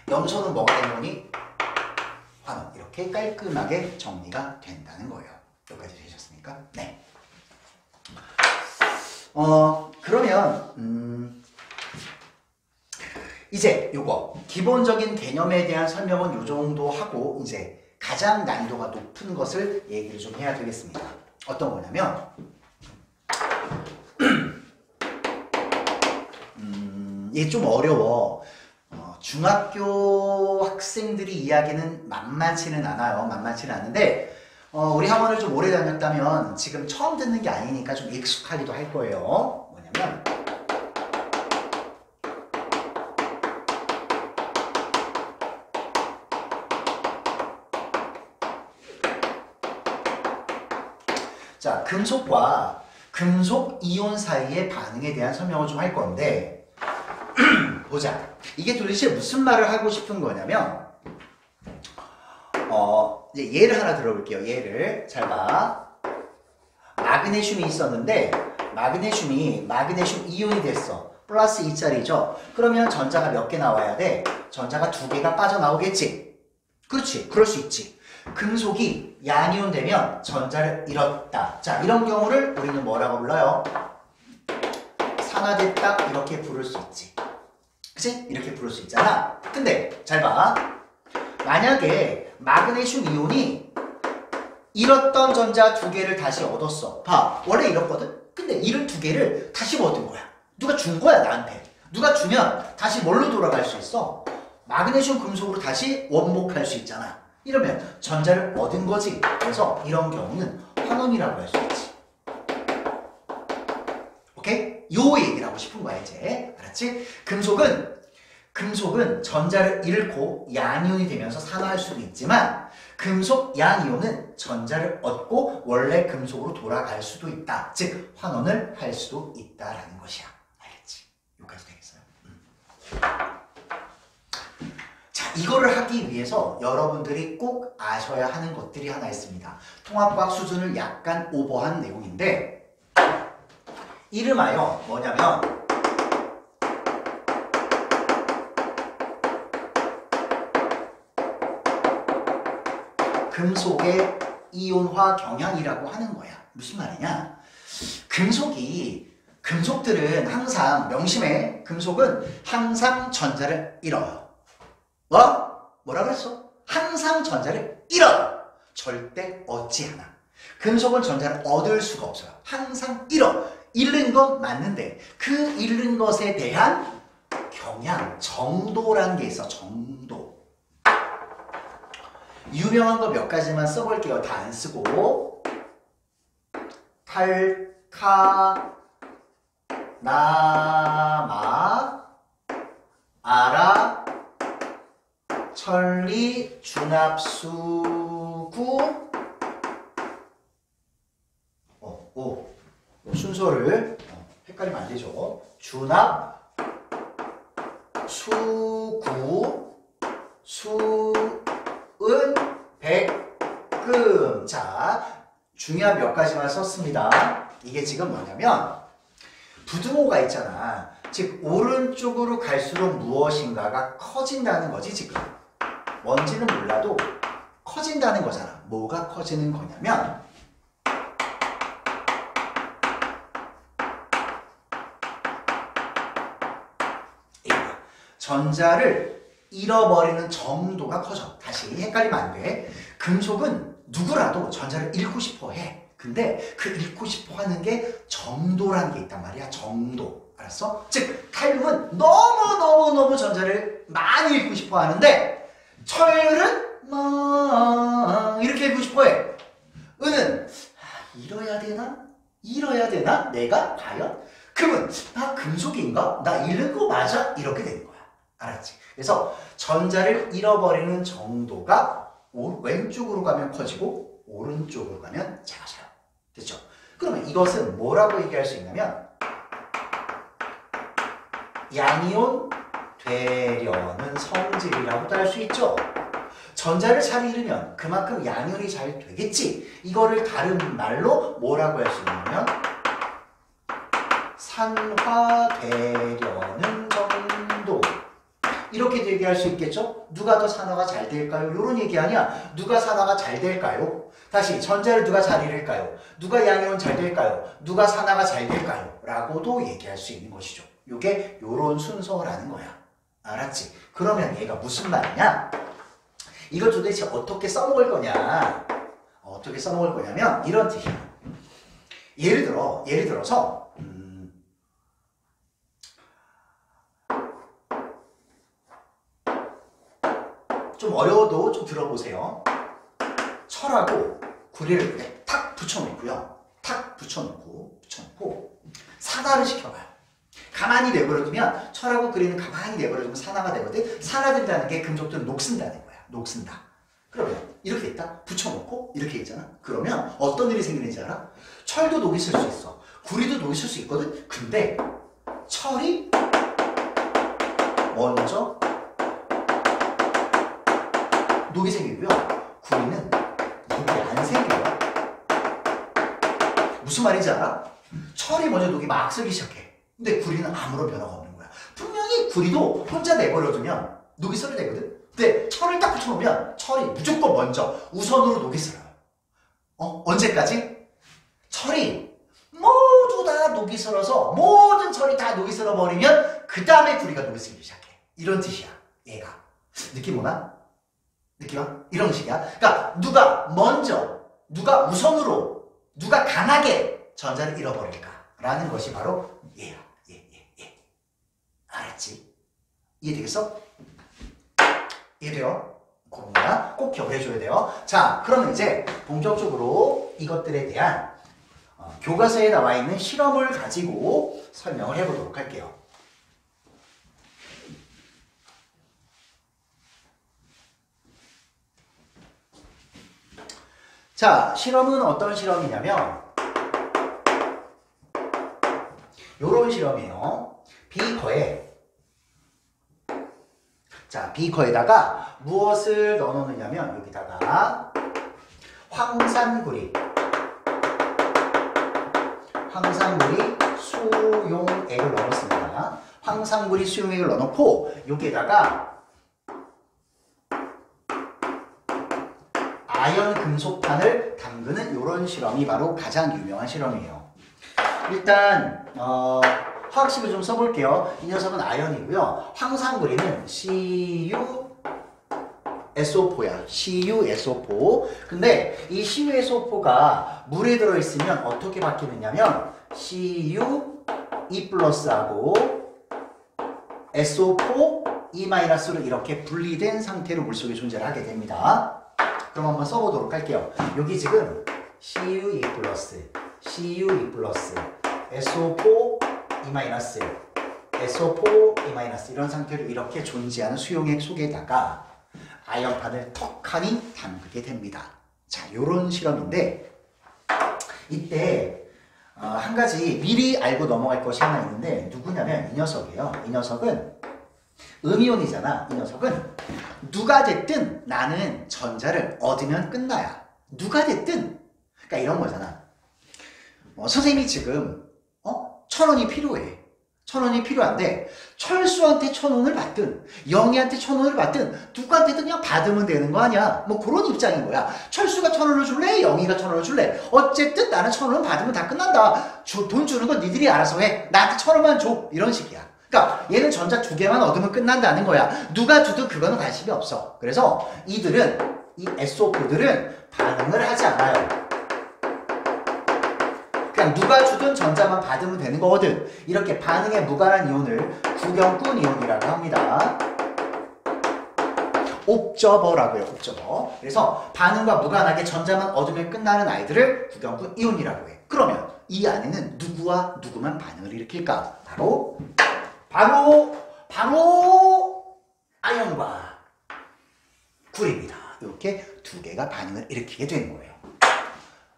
염소는 뭐가 된 거니? 환원. 이렇게 깔끔하게 정리가 된다는 거예요. 여기까지 되셨습니까? 네. 그러면 이제 요거 기본적인 개념에 대한 설명은 요 정도 하고 이제 가장 난이도가 높은 것을 얘기를 좀 해야 되겠습니다. 어떤 거냐면 이게 좀 어려워. 중학교 학생들이 이야기는 만만치는 않은데 우리 학원을 좀 오래 다녔다면 지금 처음 듣는 게 아니니까 좀 익숙하기도 할 거예요. 뭐냐면 자, 금속과 금속 이온 사이의 반응에 대한 설명을 좀 할 건데 보자. 이게 도대체 무슨 말을 하고 싶은 거냐면 이제 예를 하나 들어볼게요. 예를 잘 봐. 마그네슘이 있었는데 마그네슘 이온이 됐어. 플러스 2짜리죠. 그러면 전자가 몇 개 나와야 돼? 전자가 2개가 빠져나오겠지. 그렇지. 그럴 수 있지. 금속이 양이온 되면 전자를 잃었다. 자, 이런 경우를 우리는 뭐라고 불러요? 산화됐다. 이렇게 부를 수 있지. 그치? 이렇게 부를 수 있잖아. 근데 잘 봐. 만약에 마그네슘 이온이 잃었던 전자 2개를 다시 얻었어. 봐. 원래 잃었거든? 근데 잃은 2개를 다시 얻은 거야. 누가 준 거야, 나한테. 누가 주면 다시 뭘로 돌아갈 수 있어? 마그네슘 금속으로 다시 원목할 수 있잖아. 이러면 전자를 얻은 거지. 그래서 이런 경우는 환원이라고 할 수 있지. 오케이? 요 얘기를 하고 싶은 거야, 이제. 알았지? 금속은 전자를 잃고 양이온이 되면서 산화할 수도 있지만 금속 양이온은 전자를 얻고 원래 금속으로 돌아갈 수도 있다. 즉 환원을 할 수도 있다라는 것이야. 알겠지? 여기까지 되겠어요? 자, 이거를 하기 위해서 여러분들이 꼭 아셔야 하는 것들이 하나 있습니다. 통합과학 수준을 약간 오버한 내용인데 이름하여 뭐냐면 금속의 이온화 경향이라고 하는 거야. 무슨 말이냐? 금속들은 항상 명심해. 금속은 항상 전자를 잃어요. 뭐라 그랬어? 항상 전자를 잃어요. 절대 얻지 않아. 금속은 전자를 얻을 수가 없어요. 항상 잃는 건 맞는데 그 잃는 것에 대한 경향, 정도라는 게 있어. 정도. 유명한 거 몇 가지만 써볼게요. 다 안 쓰고. 탈카나마 아라 천리 준합수구 순서를 헷갈리면 안 되죠. 준합 수구 수은 백금. 자, 중요한 몇 가지만 썼습니다. 이게 지금 뭐냐면 부등호가 있잖아. 즉 오른쪽으로 갈수록 무엇인가가 커진다는 거지. 지금 뭔지는 몰라도 커진다는 거잖아. 뭐가 커지는 거냐면 전자를 잃어버리는 정도가 커져. 다시 헷갈리면 안 돼. 금속은 누구라도 전자를 잃고 싶어 해. 근데 그 잃고 싶어 하는 게 정도라는 게 있단 말이야. 정도. 알았어? 즉 칼륨은 너무 전자를 많이 잃고 싶어 하는데 철은 이렇게 잃고 싶어 해. 은은 잃어야 되나? 내가 과연? 금은 나 금속인가? 나 잃는 거 맞아? 이렇게 되는 거야. 알았지? 그래서 전자를 잃어버리는 정도가 왼쪽으로 가면 커지고 오른쪽으로 가면 작아져요. 됐죠? 그러면 이것은 뭐라고 얘기할 수 있냐면 양이온 되려는 성질이라고도 할 수 있죠. 전자를 잘 잃으면 그만큼 양이온이 잘 되겠지. 이거를 다른 말로 뭐라고 할 수 있냐면 산화되려는 정도. 이렇게 얘기할 수 있겠죠? 누가 더 산화가 잘 될까요? 이런 얘기 아니야. 누가 산화가 잘 될까요? 다시 전자를 누가 잘 잃을까요? 누가 양이온 잘 될까요? 누가 산화가 잘 될까요? 라고도 얘기할 수 있는 것이죠. 이게 요런 순서라는 거야. 알았지? 그러면 얘가 무슨 말이냐? 이걸 도대체 어떻게 써먹을 거냐? 어떻게 써먹을 거냐면 이런 뜻이야. 예를 들어서 좀 어려워도 좀 들어보세요. 철하고 구리를 이렇게 탁 붙여놓고요. 탁 붙여놓고 산화를 시켜봐요. 가만히 내버려두면 철하고 구리는 가만히 내버려두면 산화가 되거든. 산화된다는 게 금속들은 녹슨다는 거야. 녹슨다. 그러면 이렇게 있다. 붙여놓고 이렇게 있잖아. 그러면 어떤 일이 생기는지 알아? 철도 녹이 쓸 수 있어. 구리도 녹이 쓸 수 있거든. 근데 철이 먼저 녹이 생기고요. 구리는 녹이 안 생겨요. 무슨 말인지 알아? 철이 먼저 녹이 막 쓰기 시작해. 근데 구리는 아무런 변화가 없는 거야. 분명히 구리도 혼자 내버려두면 녹이 썰어야 되거든? 근데 철을 딱 붙여놓으면 철이 무조건 먼저 우선으로 녹이 쓸어요. 언제까지? 철이 모두 다 녹이 슬어서 모든 철이 다 녹이 슬어버리면 그 다음에 구리가 녹이 슬기 시작해. 이런 뜻이야. 얘가. 느낌 오나? 느낌 와? 이런 식이야. 그러니까 누가 먼저, 누가 우선으로, 누가 강하게 전자를 잃어버릴까? 라는 것이 바로 얘야. 얘. 알았지? 이해되겠어? 이해돼요? 그런 거야. 꼭 기억해줘야 돼요. 자, 그러면 이제 본격적으로 이것들에 대한 교과서에 나와 있는 실험을 가지고 설명을 해보도록 할게요. 자, 실험은 어떤 실험이냐면 요런 실험이에요. 비커에다가 무엇을 넣어놓느냐면 여기다가 황산구리 수용액을 넣었습니다. 황산구리 수용액을 넣어놓고 여기에다가 아연 금속판을 담그는 이런 실험이 바로 가장 유명한 실험이에요. 일단 화학식을 좀 써볼게요. 이 녀석은 아연이고요. 황산구리는 CuSO4야. CuSO4. 근데 이 CuSO4가 물에 들어있으면 어떻게 바뀌느냐면 Cu2+하고 SO4E-로 이렇게 분리된 상태로 물속에 존재를 하게 됩니다. 그럼 한번 써보도록 할게요. 여기 지금 Cu2+, SO4E-, SO4E- 이런 상태로 이렇게 존재하는 수용액 속에다가 아연판을 턱하니 담그게 됩니다. 자, 요런 실험인데 이때 한 가지 미리 알고 넘어갈 것이 하나 있는데 누구냐면 이 녀석이에요. 이 녀석은 음이온이잖아. 이 녀석은 누가 됐든 나는 전자를 얻으면 끝나야. 누가 됐든. 그러니까 이런 거잖아. 선생님이 지금 1,000원이 필요해. 1,000원이 필요한데 철수한테 1,000원을 받든 영희한테 1,000원을 받든 누구한테든 그냥 받으면 되는 거 아니야. 뭐 그런 입장인 거야. 철수가 1,000원을 줄래? 영희가 1,000원을 줄래? 어쨌든 나는 1,000원 받으면 다 끝난다. 돈 주는 건 니들이 알아서 해. 나한테 1,000원만 줘. 이런 식이야. 그러니까 얘는 전자 2개만 얻으면 끝난다는 거야. 누가 주든 그거는 관심이 없어. 그래서 이들은 이 SO4들은 반응을 하지 않아요. 그냥 누가 주든 전자만 받으면 되는 거거든. 이렇게 반응에 무관한 이온을 구경꾼 이온이라고 합니다. 옵저버라고요. 옵저버. 그래서 반응과 무관하게 전자만 얻으면 끝나는 아이들을 구경꾼 이온이라고 해. 그러면 이 안에는 누구와 누구만 반응을 일으킬까? 바로 아연과 구리입니다. 이렇게 두 개가 반응을 일으키게 되는 거예요.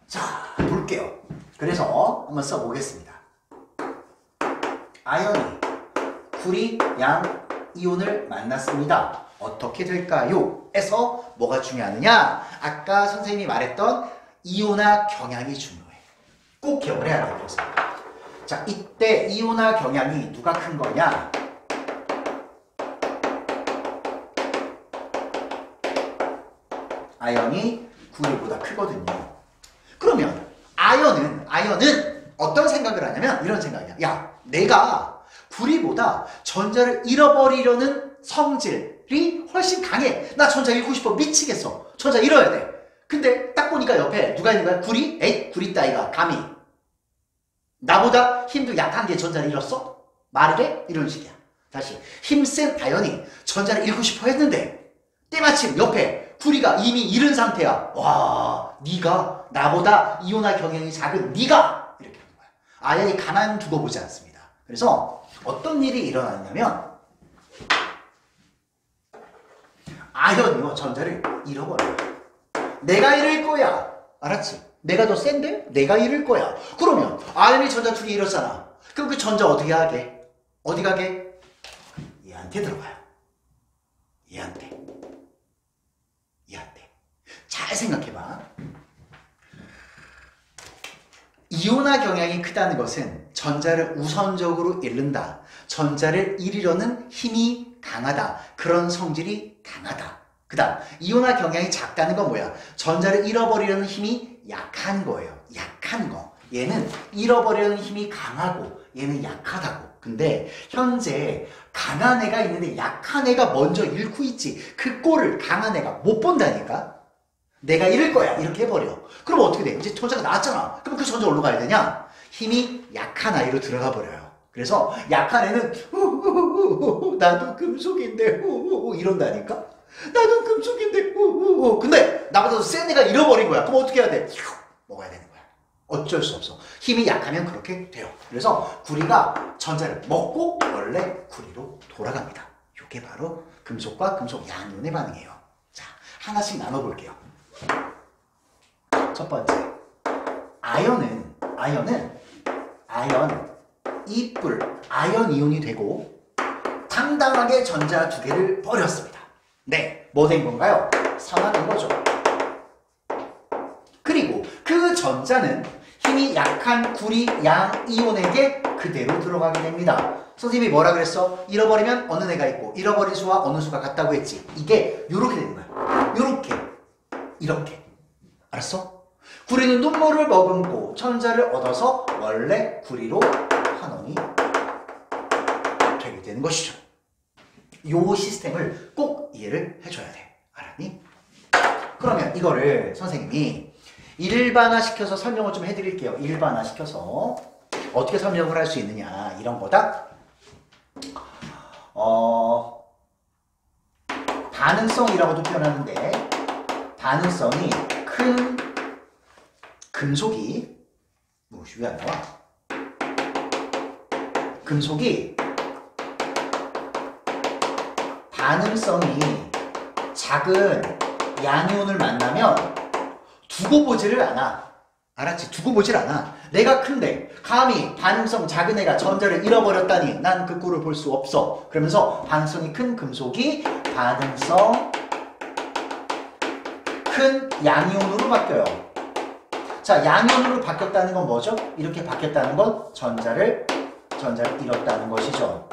자, 볼게요. 그래서 한번 써보겠습니다. 아연이 구리, 양, 이온을 만났습니다. 어떻게 될까요? 에서 뭐가 중요하느냐? 아까 선생님이 말했던 이온화 경향이 중요해. 꼭 기억을 해야 돼요. 그래서. 자, 이때 이온화 경향이 누가 큰 거냐? 아연이 구리보다 크거든요. 그러면 아연은 어떤 생각을 하냐면 이런 생각이야. 야, 내가 구리보다 전자를 잃어버리려는 성질이 훨씬 강해. 나 전자 잃고 싶어. 미치겠어. 전자 잃어야 돼. 근데 딱 보니까 옆에 누가 있는 거야? 구리? 에이, 구리 따위가 감히 나보다 힘도 약한 게 전자를 잃었어? 말이 돼? 이런 식이야. 다시 힘센 아연이 전자를 잃고 싶어 했는데 때마침 옆에 구리가 이미 잃은 상태야. 와, 네가 나보다 이온화 경향이 작은 네가 이렇게 하는 거야. 아연이 가만 두고 보지 않습니다. 그래서 어떤 일이 일어나냐면 아연이요 전자를 잃어버려요. 내가 잃을 거야. 알았지? 내가 더 센데? 내가 잃을 거야. 그러면 아연이 전자 2개 잃었잖아. 그럼 그 전자 어떻게 하게? 어디 가게? 얘한테 들어가요. 얘한테. 잘 생각해봐. 이온화 경향이 크다는 것은 전자를 우선적으로 잃는다. 전자를 잃으려는 힘이 강하다. 그런 성질이 강하다. 그 다음 이온화 경향이 작다는 건 뭐야? 전자를 잃어버리려는 힘이 약한 거예요. 약한 거. 얘는 잃어버리려는 힘이 강하고 얘는 약하다고. 근데 현재 강한 애가 있는데 약한 애가 먼저 잃고 있지. 그 꼴을 강한 애가 못 본다니까. 내가 잃을 거야 이렇게 해버려. 그럼 어떻게 돼? 이제 전자가 나왔잖아. 그럼 그 전자 어디로 가야 되냐? 힘이 약한 아이로 들어가 버려요. 그래서 약한 애는 나도 금속인데 이런다니까. 나도 금속인데 근데 나보다 더 센 애가 잃어버린 거야. 그럼 어떻게 해야 돼? 먹어야 되는 거야. 어쩔 수 없어. 힘이 약하면 그렇게 돼요. 그래서 구리가 전자를 먹고 원래 구리로 돌아갑니다. 이게 바로 금속과 금속 양이온의 반응이에요. 자, 하나씩 나눠볼게요. 첫 번째, 아연은 이뿔, 아연 이온이 되고 당당하게 전자 두 개를 버렸습니다. 네, 뭐 된 건가요? 산화된 거죠. 그리고 그 전자는 힘이 약한 구리 양 이온에게 그대로 들어가게 됩니다. 선생님이 뭐라 그랬어? 잃어버리면 어느 애가 있고 잃어버린 수와 어느 수가 같다고 했지. 이게 요렇게 되는 거야. 요렇게, 이렇게. 알았어? 구리는 눈물을 머금고 천자를 얻어서 원래 구리로 환원이 되게 되는 것이죠. 요 시스템을 꼭 이해를 해줘야 돼. 알았니? 그러면 이거를 선생님이 일반화시켜서 설명을 좀 해드릴게요. 일반화시켜서 어떻게 설명을 할 수 있느냐 이런 거다. 반응성이라고도 표현하는데 반응성이 큰 금속이 왜 안 나와? 금속이 반응성이 작은 양이온을 만나면 두고 보지를 않아. 알았지? 두고 보질 않아. 내가 큰데 감히 반응성 작은 애가 전자를 잃어버렸다니 난 그 꼴을 볼 수 없어. 그러면서 반응성이 큰 금속이 반응성 큰 양이온으로 바뀌어요. 자, 양이온으로 바뀌었다는 건 뭐죠? 이렇게 바뀌었다는 건 전자를 잃었다는 것이죠.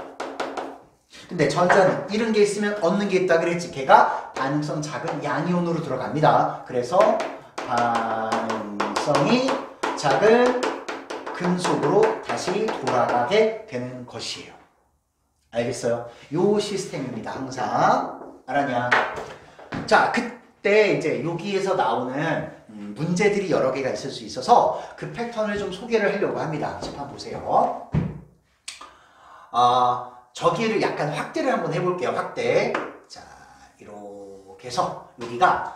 근데 전자는 잃은 게 있으면 얻는 게 있다 그랬지. 걔가 반응성 작은 양이온으로 들어갑니다. 그래서 반응성이 작은 금속으로 다시 돌아가게 되는 것이에요. 알겠어요? 요 시스템입니다. 항상. 알았냐? 자, 그때 이제 여기에서 나오는 문제들이 여러 개가 있을 수 있어서 그 패턴을 좀 소개를 하려고 합니다. 한번 보세요. 저기를 약간 확대를 한번 해볼게요. 확대. 자, 이렇게 해서 여기가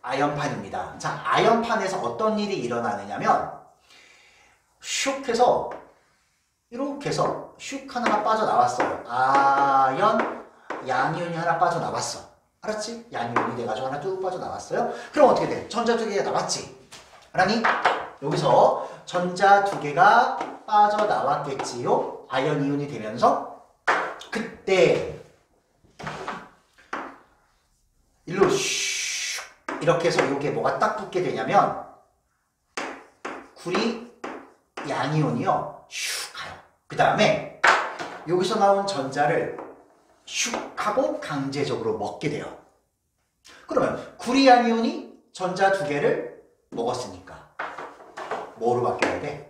아연판입니다. 자, 아연판에서 어떤 일이 일어나느냐면 슉 해서 이렇게 해서 슉 하나가 빠져나왔어요. 아연, 양이온이 하나 빠져나왔어. 알았지? 양이온이 돼가지고 하나 쭉 빠져나왔어요. 그럼 어떻게 돼? 전자 두 개가 나왔지? 알았니? 여기서 전자 두 개가 빠져나왔겠지요? 아연 이온이 되면서 그때 일로 슉 이렇게 해서 이게 뭐가 딱 붙게 되냐면 구리 양이온이요 슉 가요. 그 다음에 여기서 나온 전자를 슉 하고 강제적으로 먹게 돼요. 그러면 구리 양이온이 전자 두 개를 먹었으니까 뭐로 바뀌어야 돼?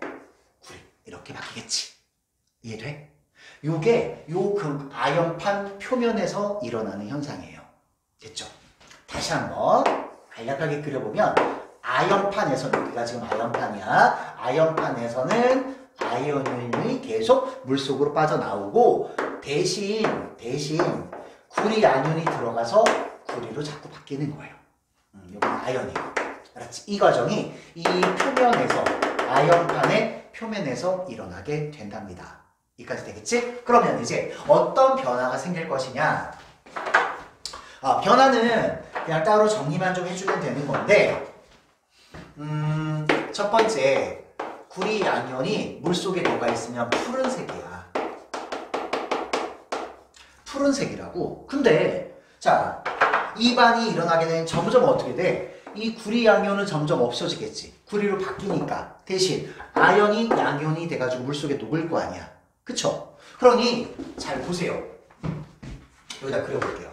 구리 이렇게 바뀌겠지. 이해돼? 요게 그 아연판 표면에서 일어나는 현상이에요. 됐죠? 다시 한번 간략하게 그려보면 아연판에서는 여기가 지금 아연판이야. 아연판에서는 아연이 계속 물속으로 빠져나오고 대신 구리 아연이 들어가서 구리로 자꾸 바뀌는 거예요. 여기는 아연이에요. 알았지? 이 과정이 이 표면에서 아연판의 표면에서 일어나게 된답니다. 여기까지 되겠지? 그러면 이제 어떤 변화가 생길 것이냐? 변화는 그냥 따로 정리만 좀 해주면 되는 건데 첫 번째 구리 양이온이 물속에 녹아 있으면 푸른색이야. 푸른색이라고. 근데 자, 이반이 일어나게 되면 점점 어떻게 돼? 이 구리 양이온은 점점 없어지겠지. 구리로 바뀌니까. 대신 아연이 양이온이 돼가지고 물속에 녹을 거 아니야. 그쵸? 그러니 잘 보세요. 여기다 그려볼게요.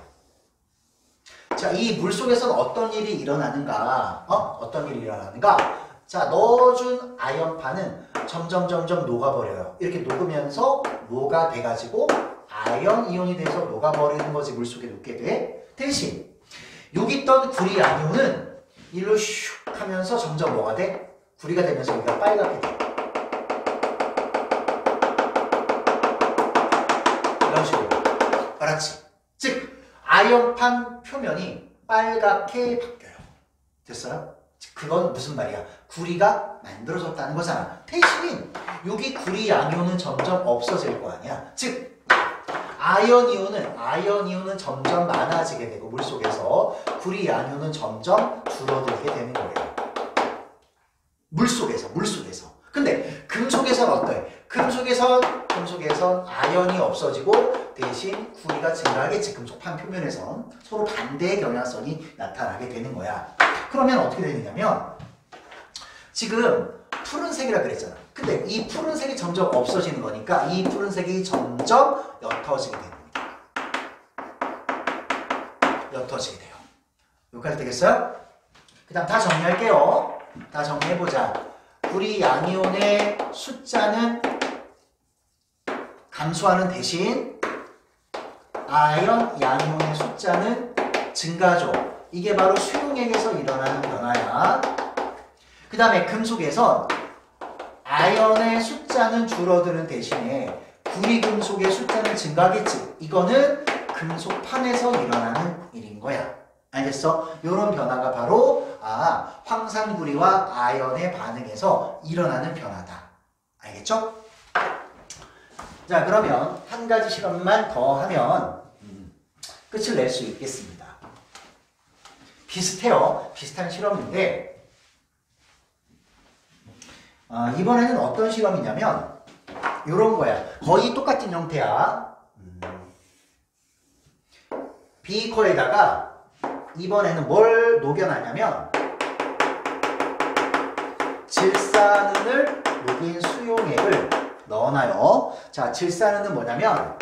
자, 이 물속에서는 어떤 일이 일어나는가? 어떤 일이 일어나는가? 자, 넣어준 아연판은 점점 녹아버려요. 이렇게 녹으면서 녹아 돼가지고 아연 이온이 돼서 녹아버리는 거지. 물속에 녹게 돼. 대신 여기 있던 구리 양이온은 일로 슉 하면서 점점 뭐가 돼? 구리가 되면서 여기가 빨갛게 돼. 이런 식으로. 알았지? 즉 아연판 표면이 빨갛게 바뀌어요. 됐어요? 그건 무슨 말이야? 구리가 만들어졌다는 거잖아. 대신 여기 구리 양이온은 점점 없어질 거 아니야. 즉 아연 이온은 점점 많아지게 되고 물속에서 구리 양이온은 점점 줄어들게 되는 거예요. 물속에서. 근데 금속에서는 어때? 금속에선 아연이 없어지고 대신 구리가 증가하겠지. 금속판 표면에선 서로 반대의 경향성이 나타나게 되는 거야. 그러면 어떻게 되느냐면 지금 푸른색이라 그랬잖아. 근데 이 푸른색이 점점 없어지는 거니까 이 푸른색이 점점 옅어지게 됩니다. 옅어지게 돼요. 여기까지 되겠어요? 그 다음 다 정리할게요. 다 정리해보자. 구리 양이온의 숫자는 감소하는 대신 아연 양이온의 숫자는 증가죠. 이게 바로 수용액에서 일어나는 변화야. 그 다음에 금속에선 아연의 숫자는 줄어드는 대신에 구리 금속의 숫자는 증가하겠지. 이거는 금속판에서 일어나는 일인 거야. 알겠어? 이런 변화가 바로 황산구리와 아연의 반응에서 일어나는 변화다. 알겠죠? 자, 그러면 한 가지 실험만 더 하면 끝을 낼 수 있겠습니다. 비슷해요. 비슷한 실험인데 이번에는 어떤 실험이냐면 이런 거야. 거의 똑같은 형태야. 비커에다가 이번에는 뭘 녹여놨냐면 질산은을 녹인 수용액을 넣어놔요. 자, 질산은은 뭐냐면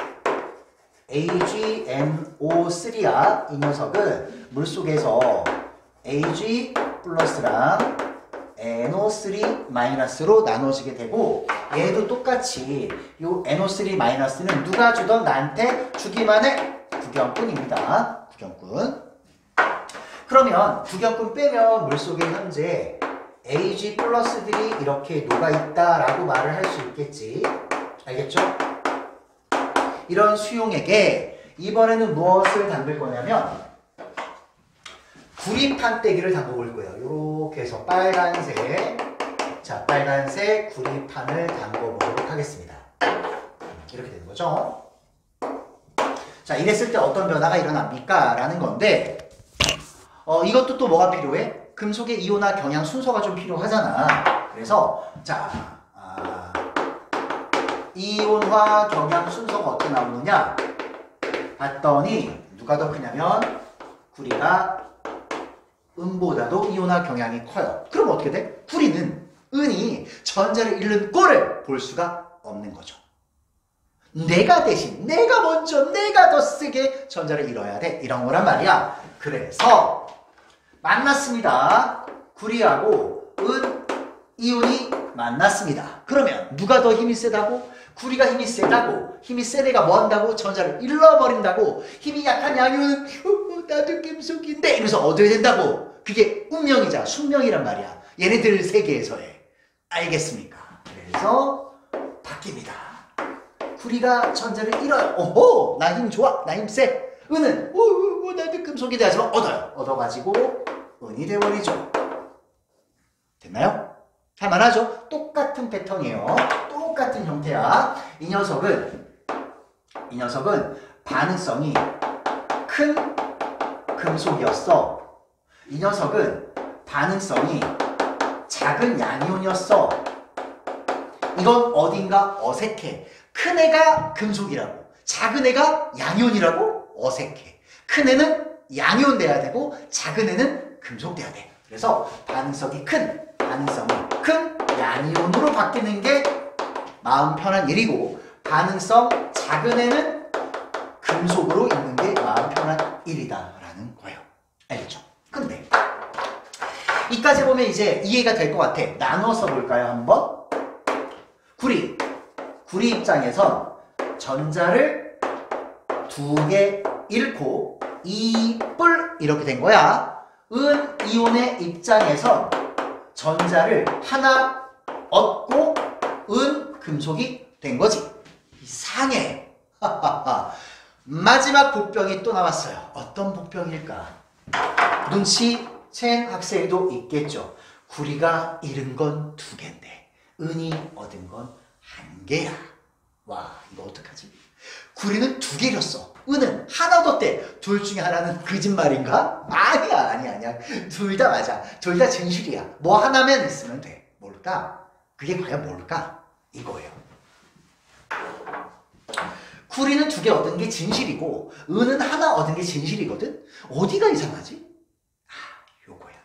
AgNO3야. 이 녀석은 물속에서 Ag 플러스랑 NO3 마이너스로 나눠지게 되고 얘도 똑같이 요 NO3 마이너스는 누가 주던 나한테 주기만 해. 구경꾼입니다. 구경꾼. 그러면 구경꾼 빼면 물속에 현재 Ag 플러스들이 이렇게 녹아있다라고 말을 할 수 있겠지. 알겠죠? 이런 수용액에 이번에는 무엇을 담글 거냐면 구리판때기를 담궈볼 거예요. 이렇게 해서 빨간색, 자, 빨간색 구리판을 담궈보도록 하겠습니다. 이렇게 되는 거죠. 자, 이랬을 때 어떤 변화가 일어납니까? 라는 건데 이것도 또 뭐가 필요해? 금속의 이온화 경향 순서가 좀 필요하잖아. 그래서 자, 이온화 경향 순서가 어떻게 나오느냐? 봤더니 누가 더 크냐면 구리가 은보다도 이온화 경향이 커요. 그럼 어떻게 돼? 구리는 은이 전자를 잃는 꼴을 볼 수가 없는 거죠. 내가 대신, 내가 먼저, 내가 더 세게 전자를 잃어야 돼. 이런 거란 말이야. 그래서 만났습니다. 구리하고 은 이온이 만났습니다. 그러면 누가 더 힘이 세다고? 구리가 힘이 세다고. 힘이 센 애가 뭐 한다고? 전자를 잃어버린다고. 힘이 약한 양이온은 나도 금속인데 이러면서 얻어야 된다고. 그게 운명이자 숙명이란 말이야. 얘네들 세계에서의. 알겠습니까? 그래서 바뀝니다. 구리가 전자를 잃어요. 오호! 나 힘 좋아. 나 힘 세. 은은 나도 금속이 되지만 얻어요. 얻어가지고 은이 돼버리죠. 됐나요? 할만하죠? 똑같은 패턴이에요. 똑같은 형태야. 이 녀석은 반응성이 큰 금속이었어. 이 녀석은 반응성이 작은 양이온이었어. 이건 어딘가 어색해. 큰 애가 금속이라고 작은 애가 양이온이라고 어색해. 큰 애는 양이온 돼야 되고 작은 애는 금속 돼야 돼. 그래서 반응성이 큰 양이온으로 바뀌는 게 마음 편한 일이고 반응성 작은 애는 금속으로 있는 게 마음 편한 일이다라는 거예요. 알겠죠? 근데 이까지 보면 이제 이해가 될 것 같아. 나눠서 볼까요? 한번. 구리 입장에선 전자를 2개 잃고 2뿔 이렇게 된 거야. 은 이온의 입장에선 전자를 하나 얻고 은 금속이 된 거지. 이상해. 마지막 복병이 또 나왔어요. 어떤 복병일까? 눈치챈 학생도 있겠죠. 구리가 잃은 건 2개인데 은이 얻은 건 1개야. 와, 이거 어떡하지? 구리는 2개 잃었어. 은은 하나 얻었대. 둘 중에 하나는 거짓말인가? 아니야. 둘 다 맞아. 둘 다 진실이야. 뭐 하나면 있으면 돼. 뭘까? 그게 과연 뭘까? 이거예요. 구리는 2개 얻은 게 진실이고 은은 하나 얻은 게 진실이거든? 어디가 이상하지? 요거야.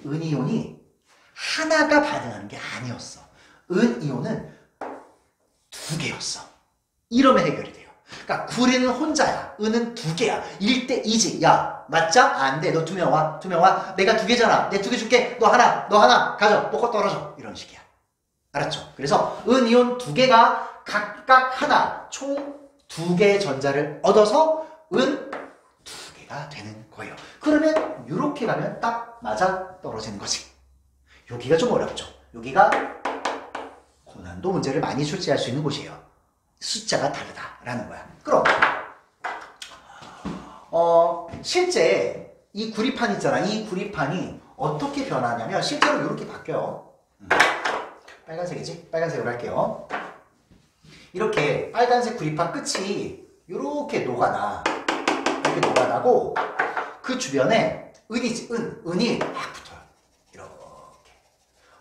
은이온이 하나가 반응하는 게 아니었어. 은이온은 2개였어. 이러면 해결이 돼요. 그러니까 구리는 혼자야. 은은 2개야. 1대 2지. 야, 맞자? 안 돼. 너 2명 와. 2명 와. 내가 2개잖아. 내 2개 줄게. 너 하나. 가져. 먹고 떨어져. 이런 식이야. 알았죠? 그래서 은이온 2개가 각각 하나, 총 2개의 전자를 얻어서 은 2개가 되는 거예요. 그러면 이렇게 가면 딱 맞아 떨어지는 거지. 여기가 좀 어렵죠. 여기가 고난도 문제를 많이 출제할 수 있는 곳이에요. 숫자가 다르다라는 거야. 그럼 실제 이 구리판 있잖아. 이 구리판이 어떻게 변하냐면 실제로 이렇게 바뀌어요. 빨간색이지? 빨간색으로 할게요. 이렇게 빨간색 구리판 끝이 이렇게 녹아나. 이렇게 녹아나고 그 주변에 은이지. 은이 막 붙어요. 이렇게.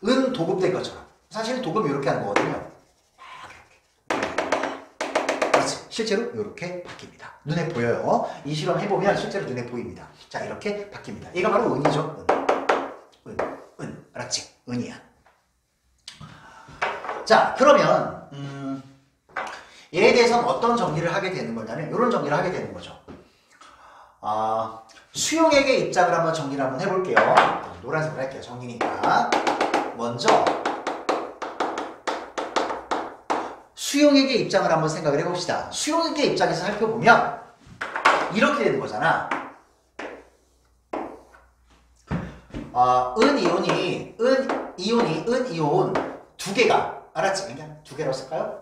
은 도급된 것처럼. 사실은 도금 이렇게 하는 거거든요. 그렇지. 실제로 이렇게 바뀝니다. 눈에 보여요. 이 실험 해보면 실제로 눈에 보입니다. 자, 이렇게 바뀝니다. 얘가 바로 은이죠. 은. 알았지? 은이야. 자, 그러면 얘에 대해서는 어떤 정리를 하게 되는 거냐면 이런 정리를 하게 되는 거죠. 수용액의 입장을 한번 정리를 한번 해볼게요. 노란색으로 할게요. 정리니까. 먼저 수용액의 입장을 한번 생각을 해봅시다. 수용액의 입장에서 살펴보면 이렇게 되는 거잖아. 은이온 2개가 알았지? 그냥 2개로 쓸까요?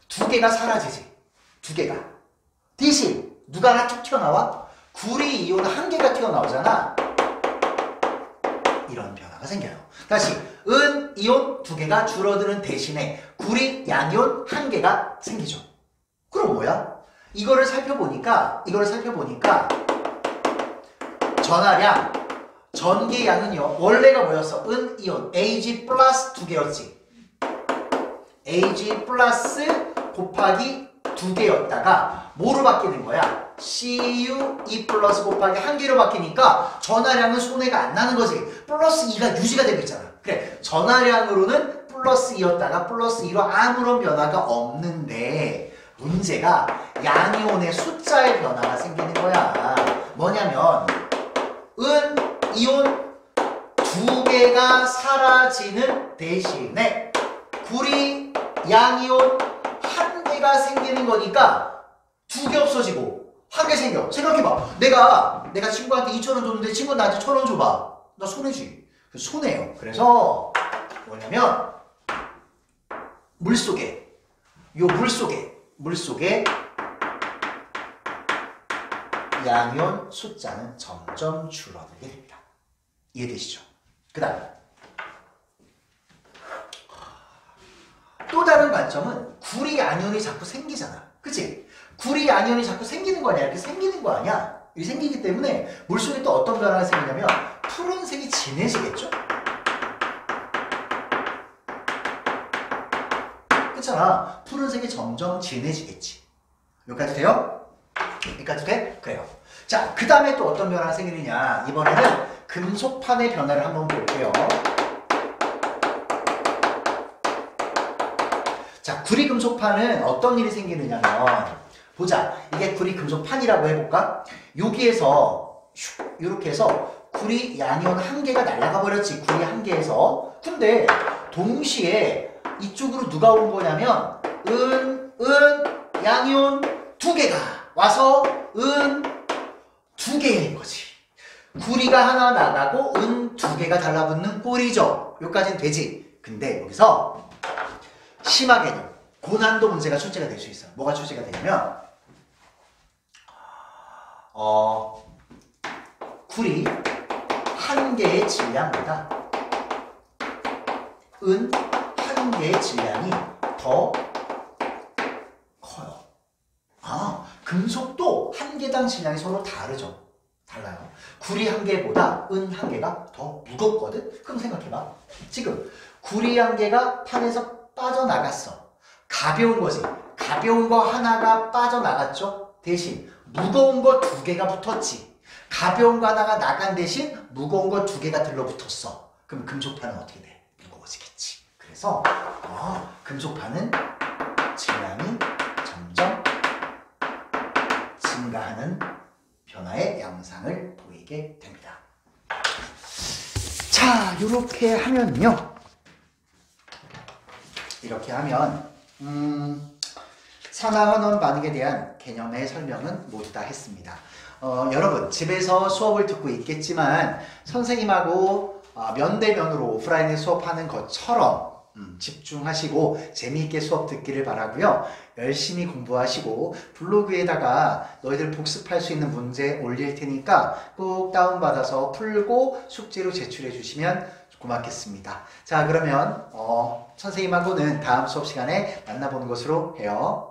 2개가 사라지지. 2개가. 대신 누가 하나 툭 튀어나와? 구리 이온 1개가 튀어나오잖아. 이런 변화가 생겨요. 다시 은 이온 2개가 줄어드는 대신에 구리 양이온 1개가 생기죠. 그럼 뭐야? 이거를 살펴보니까 전하량 전기양은요 원래가 뭐였어? 은 이온 Ag 플러스 2개였지. Ag 플러스 곱하기 2개였다가 뭐로 바뀌는 거야? Cu2 플러스 곱하기 1개로 바뀌니까 전하량은 손해가 안 나는 거지. 플러스 2가 유지가 되고 있잖아. 그래, 전하량으로는 플러스 2였다가 플러스 2로 아무런 변화가 없는데 문제가 양이온의 숫자의 변화가 생기는 거야. 뭐냐면 은 이온 2개가 사라지는 대신에 구리 양이온 1개가 생기는 거니까 2개 없어지고 1개 생겨. 생각해봐. 내가 친구한테 2,000원 줬는데 친구가 나한테 1,000원 줘봐. 나 손해지. 손해요. 그래서 뭐냐면 물속에 양이온 숫자는 점점 줄어들게 됩니다. 이해되시죠? 그 다음 또 다른 관점은 구리 아니온이 자꾸 생기잖아. 그치? 구리 아니온이 자꾸 생기는 거 아니야? 이렇게 생기는 거 아니야? 이렇게 생기기 때문에 물속에 또 어떤 변화가 생기냐면 푸른색이 진해지겠죠? 그렇잖아. 푸른색이 점점 진해지겠지. 여기까지 돼요? 여기까지 돼? 그래요. 자, 그 다음에 또 어떤 변화가 생기느냐. 이번에는 금속판의 변화를 한번 볼게요. 자, 구리 금속판은 어떤 일이 생기느냐면, 보자. 이게 구리 금속판이라고 해볼까? 여기에서 이렇게 해서 구리 양이온 한 개가 날아가 버렸지. 구리 한 개에서. 근데 동시에 이쪽으로 누가 온 거냐면 양이온 두 개가 와서 두 개인 거지. 구리가 하나 나가고 두 개가 달라붙는 꼴이죠. 여기까지는 되지. 근데 여기서 심화 개념, 고난도 문제가 출제가 될 수 있어요. 뭐가 출제가 되냐면 구리 한 개의 질량보다 한 개의 질량이 더 커요. 금속도 한 개당 질량이 서로 다르죠. 달라요. 구리 한 개보다 한 개가 더 무겁거든? 그럼 생각해봐. 지금 구리 한 개가 판에서 빠져나갔어. 가벼운 거지. 가벼운 거 하나가 빠져나갔죠? 대신 무거운 거 두 개가 붙었지. 가벼운 거 하나가 나간 대신 무거운 거 두 개가 들러붙었어. 그럼 금속판은 어떻게 돼? 무거워지겠지. 그래서 금속판은 질량이 점점 증가하는 변화의 양상을 보이게 됩니다. 자, 이렇게 하면요. 이렇게 하면 산화환원 반응에 대한 개념의 설명은 모두 다 했습니다. 여러분 집에서 수업을 듣고 있겠지만 선생님하고 면대면으로 오프라인에 수업하는 것처럼 집중하시고 재미있게 수업 듣기를 바라고요. 열심히 공부하시고 블로그에다가 너희들 복습할 수 있는 문제 올릴 테니까 꼭 다운받아서 풀고 숙제로 제출해 주시면 고맙겠습니다. 자, 그러면 선생님하고는 다음 수업 시간에 만나보는 것으로 해요.